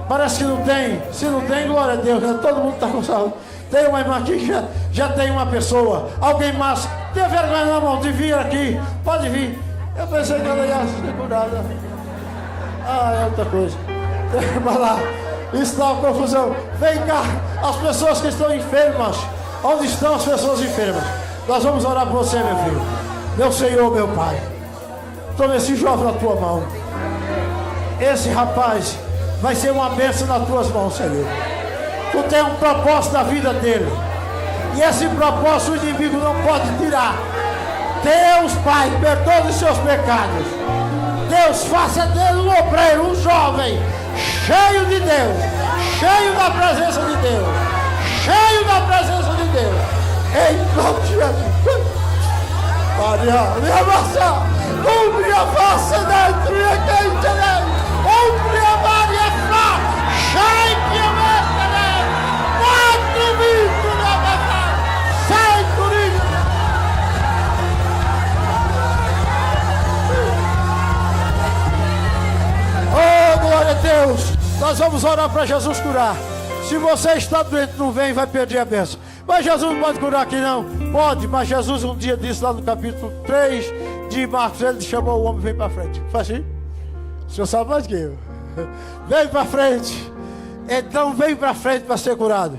Parece que não tem. Se não tem, glória a Deus, né? Todo mundo está com saúde. Tem uma irmã aqui que já tem uma pessoa. Alguém mais? Tenha vergonha na mão de vir aqui. Pode vir. Eu pensei que ela ia ser curada. Ah, é outra coisa. Vai lá. Isso dá uma confusão. Vem cá, as pessoas que estão enfermas. Onde estão as pessoas enfermas? Nós vamos orar por você, meu filho. Meu Senhor, meu Pai, toma esse jovem na tua mão. Esse rapaz vai ser uma bênção nas tuas mãos, Senhor. Tu tem um propósito na vida dele, e esse propósito o inimigo não pode tirar. Deus, Pai, perdoe os seus pecados. Deus, faça dele um obreiro, um jovem cheio de Deus, cheio da presença de Deus, cheio da presença de Deus, em nome de Jesus. Maria, minha massa, minha face dentro e quente, minha Maria, cheio de massa, quatro mil, sem turismo. Oh, glória a Deus. Nós vamos orar para Jesus curar. Se você está doente, não vem, vai perder a bênção. Mas Jesus não pode curar aqui não. Pode, mas Jesus um dia disse lá no capítulo 3 de Marcos, ele chamou o homem: vem para frente. Faz assim? O senhor sabe mais que eu. Vem para frente. Então vem para frente para ser curado.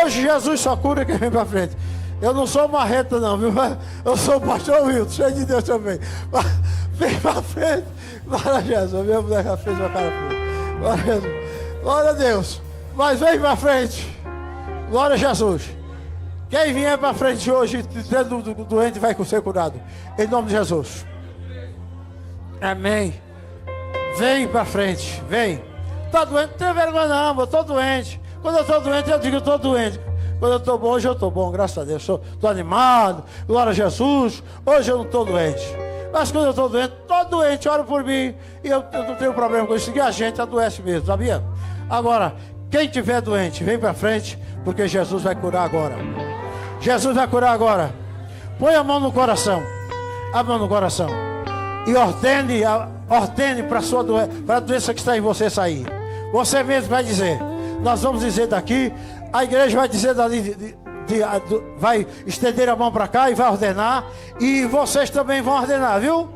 Hoje Jesus só cura quem vem para frente. Eu não sou marreta não, viu? Eu sou o pastor Wilton, cheio de Deus também. Vem para frente. Glória a Jesus. A minha mulher já fez uma cara feia. Glória a Deus. Mas vem para frente. Glória a Jesus. Quem vier para frente hoje, dizendo do doente, vai ser curado. Em nome de Jesus. Amém. Vem para frente, vem. Tá doente, não tem vergonha não, eu tô doente. Quando eu tô doente, eu digo, eu tô doente. Quando eu tô bom, hoje eu tô bom, graças a Deus. Tô animado, glória a Jesus. Hoje eu não tô doente. Mas quando eu tô doente, ora por mim. E eu não tenho problema com isso. E a gente adoece mesmo, sabia? Agora, quem tiver doente, vem para frente, porque Jesus vai curar agora. Jesus vai curar agora. Põe a mão no coração. A mão no coração. E ordene para a doença que está em você sair. Você mesmo vai dizer. Nós vamos dizer daqui. A igreja vai dizer dali, vai estender a mão para cá e vai ordenar. E vocês também vão ordenar, viu?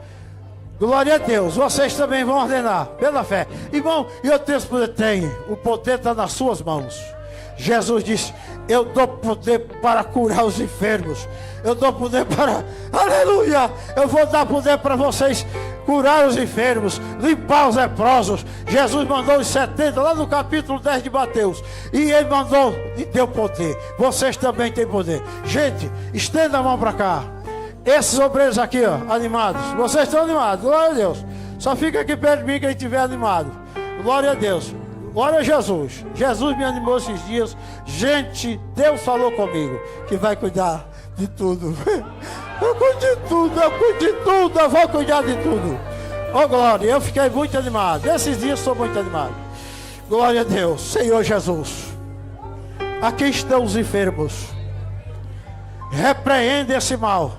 Glória a Deus. Vocês também vão ordenar pela fé. Irmão, e eu tenho poder? Tem. O poder está nas suas mãos. Jesus disse: eu dou poder para curar os enfermos. Eu dou poder para... Aleluia! Eu vou dar poder para vocês curar os enfermos, limpar os leprosos. Jesus mandou os 70, lá no capítulo 10 de Mateus. E ele mandou e deu poder. Vocês também têm poder. Gente, estenda a mão para cá. Esses obreiros aqui, ó, animados. Vocês estão animados, glória a Deus. Só fica aqui perto de mim quem estiver animado. Glória a Deus. Glória a Jesus. Jesus me animou esses dias. Gente, Deus falou comigo que vai cuidar de tudo. Eu cuido de tudo, eu vou cuidar de tudo. Oh, glória, eu fiquei muito animado. Esses dias sou muito animado. Glória a Deus, Senhor Jesus. Aqui estão os enfermos. Repreenda esse mal.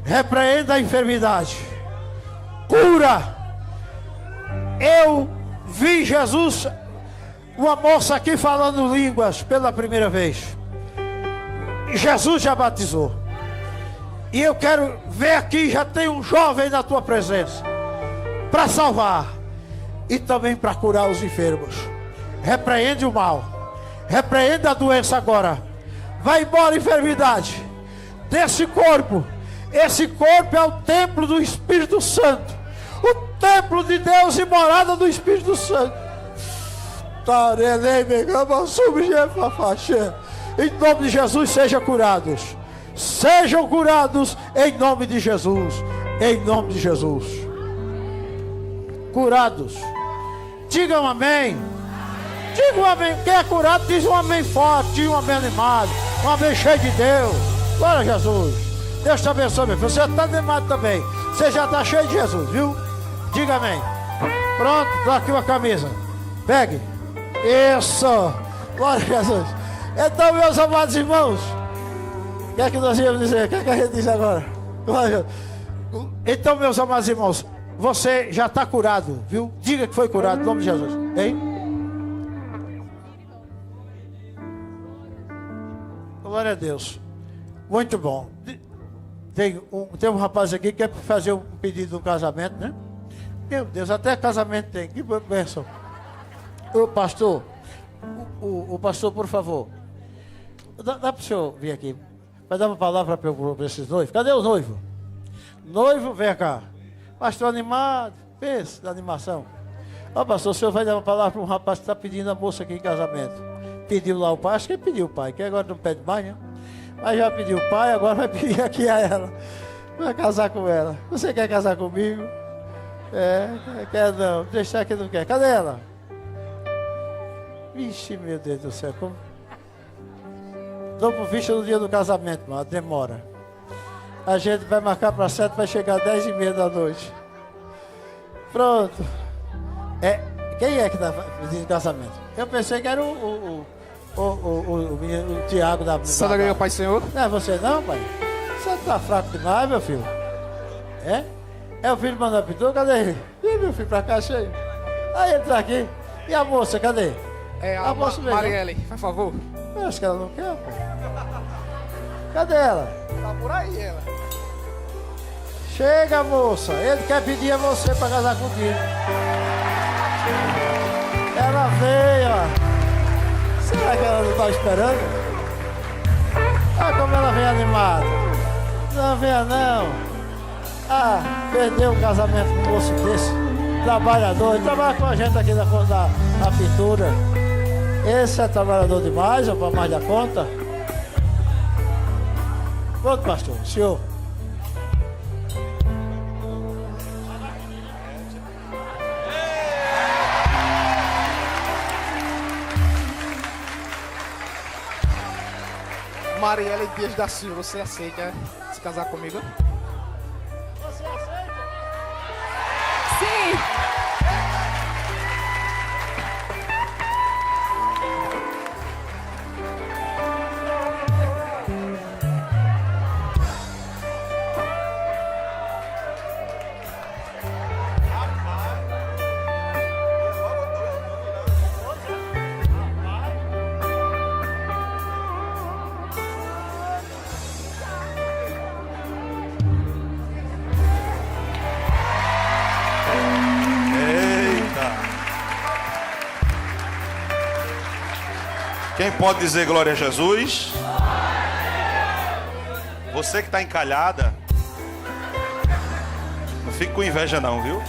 Repreenda a enfermidade. Cura. Eu vi Jesus, uma moça aqui falando línguas pela primeira vez. Jesus já batizou. E eu quero ver aqui, já tem um jovem na tua presença para salvar e também para curar os enfermos. Repreende o mal. Repreenda a doença agora. Vai embora a enfermidade desse corpo. Esse corpo é o templo do Espírito Santo. O templo de Deus e morada do Espírito Santo. Em nome de Jesus, sejam curados. Sejam curados em nome de Jesus. Em nome de Jesus. Curados. Digam um amém. Diga um amém. Quem é curado, diz um amém forte. Diga um amém animado. Um amém cheio de Deus. Glória a Jesus. Deus te abençoe, meu filho. Você está animado também. Você já está cheio de Jesus, viu? Diga amém. Pronto, dá aqui uma camisa. Pegue. Isso. Glória a Jesus. Então, meus amados irmãos, o que é que nós íamos dizer? O que é que a gente diz agora? Então, meus amados irmãos, você já está curado, viu? Diga que foi curado, em nome de Jesus. Hein? Glória a Deus. Muito bom. Tem um rapaz aqui que quer fazer um pedido de um casamento, né? Meu Deus, até casamento tem. Que bênção. O pastor, o pastor, por favor. Dá para o senhor vir aqui. Vai dar uma palavra para esses noivos. Cadê os noivos? Noivo, vem cá. Pastor animado. Pensa da animação. Ó, pastor, o senhor vai dar uma palavra para um rapaz que está pedindo a moça aqui em casamento. Pediu lá o pai. Acho que ele pediu o pai. Que agora não pede mais, né? Mas já pediu o pai, agora vai pedir aqui a ela. Vai casar com ela. Você quer casar comigo? Quer não. Deixar que não quer. Cadê ela? Vixe, meu Deus do céu. Como... Dou por vista no dia do casamento, mano. Demora. A gente vai marcar para 7, vai chegar 10h30 da noite. Pronto. Quem é que está pedindo casamento? Eu pensei que era o Tiago da... Santa Alegria, Pai Senhor. Não é você não, pai? Você está fraco demais, meu filho. É o filho do Manuel Pintor? Cadê ele? Ih, meu filho, pra cá, cheio. Aí ele tá aqui. E a moça, cadê? A moça Marielle, por favor. Eu acho que ela não quer, pô. Cadê ela? Tá por aí, ela. Chega, moça. Ele quer pedir a você para casar contigo. Ela veio, ó. Será que ela não está esperando? Olha como ela vem animada. Não venha, não. Perdeu o casamento com um moço desse. Trabalhador. Ele trabalha com a gente aqui da pintura. Esse é trabalhador demais, ou para mais da conta. Pronto, pastor. Senhor. Marielle Dias da Silva, você aceita se casar comigo? Você aceita? Sim. Quem pode dizer glória a Jesus? Você que está encalhada, não fique com inveja não, viu?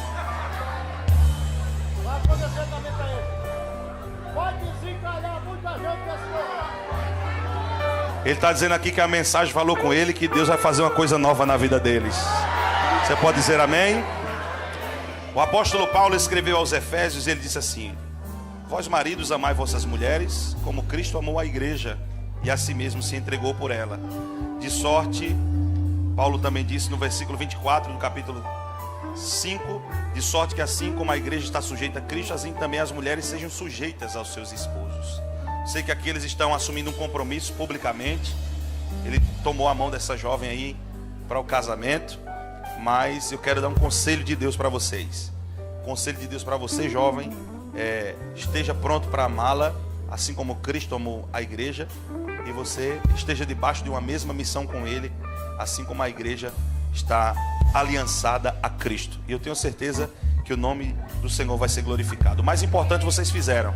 Vai acontecer também pra ele. Pode desencalhar muita gente desse lugar. Ele está dizendo aqui que a mensagem falou com ele, que Deus vai fazer uma coisa nova na vida deles. Você pode dizer amém? O apóstolo Paulo escreveu aos Efésios e ele disse assim: vós maridos amai vossas mulheres, como Cristo amou a igreja e a si mesmo se entregou por ela. De sorte, Paulo também disse no versículo 24 do capítulo 5, de sorte que assim como a igreja está sujeita a Cristo, assim também as mulheres sejam sujeitas aos seus esposos. Sei que aqui eles estão assumindo um compromisso publicamente. Ele tomou a mão dessa jovem aí para o casamento, mas eu quero dar um conselho de Deus para vocês. Conselho de Deus para você, jovem: esteja pronto para amá-la, assim como Cristo amou a igreja, e você esteja debaixo de uma mesma missão com Ele, assim como a igreja está aliançada a Cristo. E eu tenho certeza que o nome do Senhor vai ser glorificado. O mais importante vocês fizeram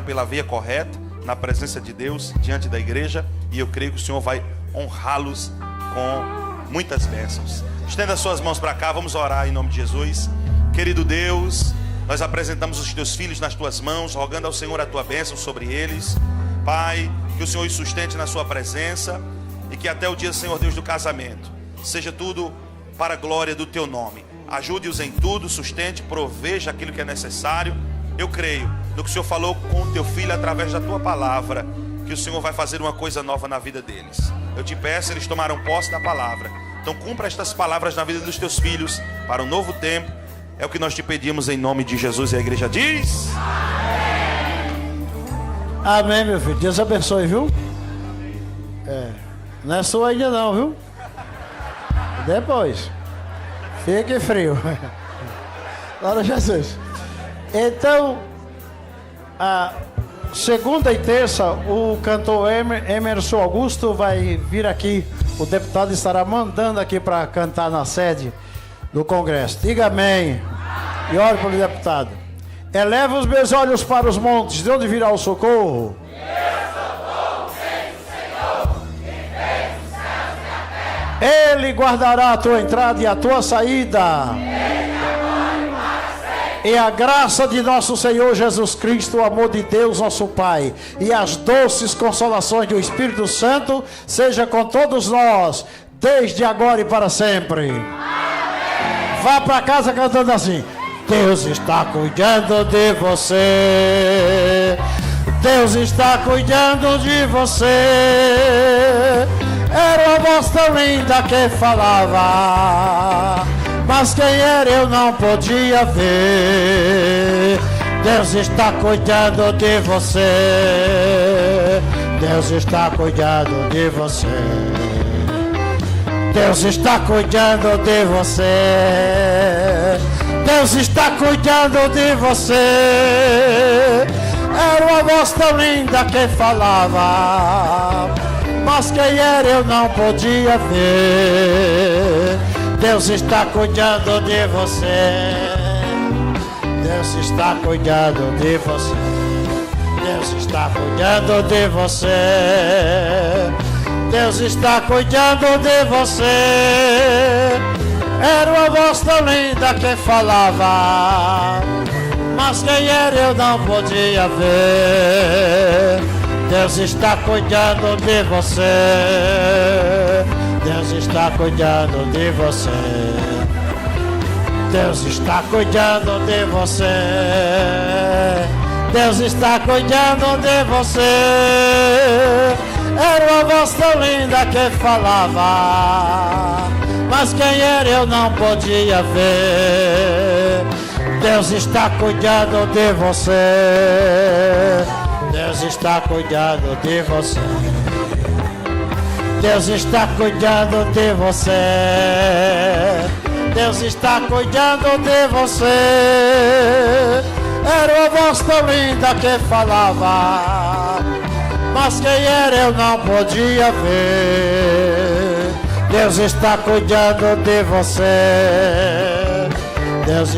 pela via correta, na presença de Deus, diante da igreja, e eu creio que o Senhor vai honrá-los com muitas bênçãos. Estenda suas mãos para cá, vamos orar em nome de Jesus. Querido Deus, nós apresentamos os teus filhos nas tuas mãos, rogando ao Senhor a tua bênção sobre eles. Pai, que o Senhor os sustente na sua presença, e que até o dia, Senhor Deus, do casamento seja tudo para a glória do teu nome. Ajude-os em tudo, sustente, proveja aquilo que é necessário. Eu creio no que o Senhor falou com o teu filho através da tua palavra, que o Senhor vai fazer uma coisa nova na vida deles. Eu te peço, eles tomaram posse da palavra, então cumpra estas palavras na vida dos teus filhos para um novo tempo. É o que nós te pedimos em nome de Jesus, e a igreja diz: Amém, meu filho. Deus abençoe, viu? Não é sua ainda não, viu? Depois. Fique frio. Glória a Jesus. Então, a segunda e terça, o cantor Emerson Augusto vai vir aqui. O deputado estará mandando aqui para cantar na sede do Congresso. Diga amém. E ore pelo deputado. Eleva os meus olhos para os montes, de onde virá o socorro? Ele guardará a tua entrada e a tua saída. E a graça de nosso Senhor Jesus Cristo, o amor de Deus nosso Pai, e as doces consolações do Espírito Santo seja com todos nós, desde agora e para sempre. Amém. Vá para casa cantando assim: Deus está cuidando de você. Deus está cuidando de você. Era uma voz tão linda que falava, mas quem era eu não podia ver. Deus está cuidando de você. Deus está cuidando de você. Deus está cuidando de você. Deus está cuidando de você. Era uma voz tão linda que falava, mas quem era eu não podia ver. Deus está cuidando de você. Deus está cuidando de você. Deus está cuidando de você. Deus está cuidando de você. Era uma voz tão linda que falava, mas quem era eu não podia ver. Deus está cuidando de você. Deus está cuidando de você. Deus está cuidando de você. Deus está cuidando de você. Era uma voz tão linda que falava, mas quem era eu não podia ver. Deus está cuidando de você. Deus está cuidando de você. Deus está cuidando de você. Deus está cuidando de você. Era uma voz tão linda que falava, mas quem era eu não podia ver. Deus está cuidando de você. Deus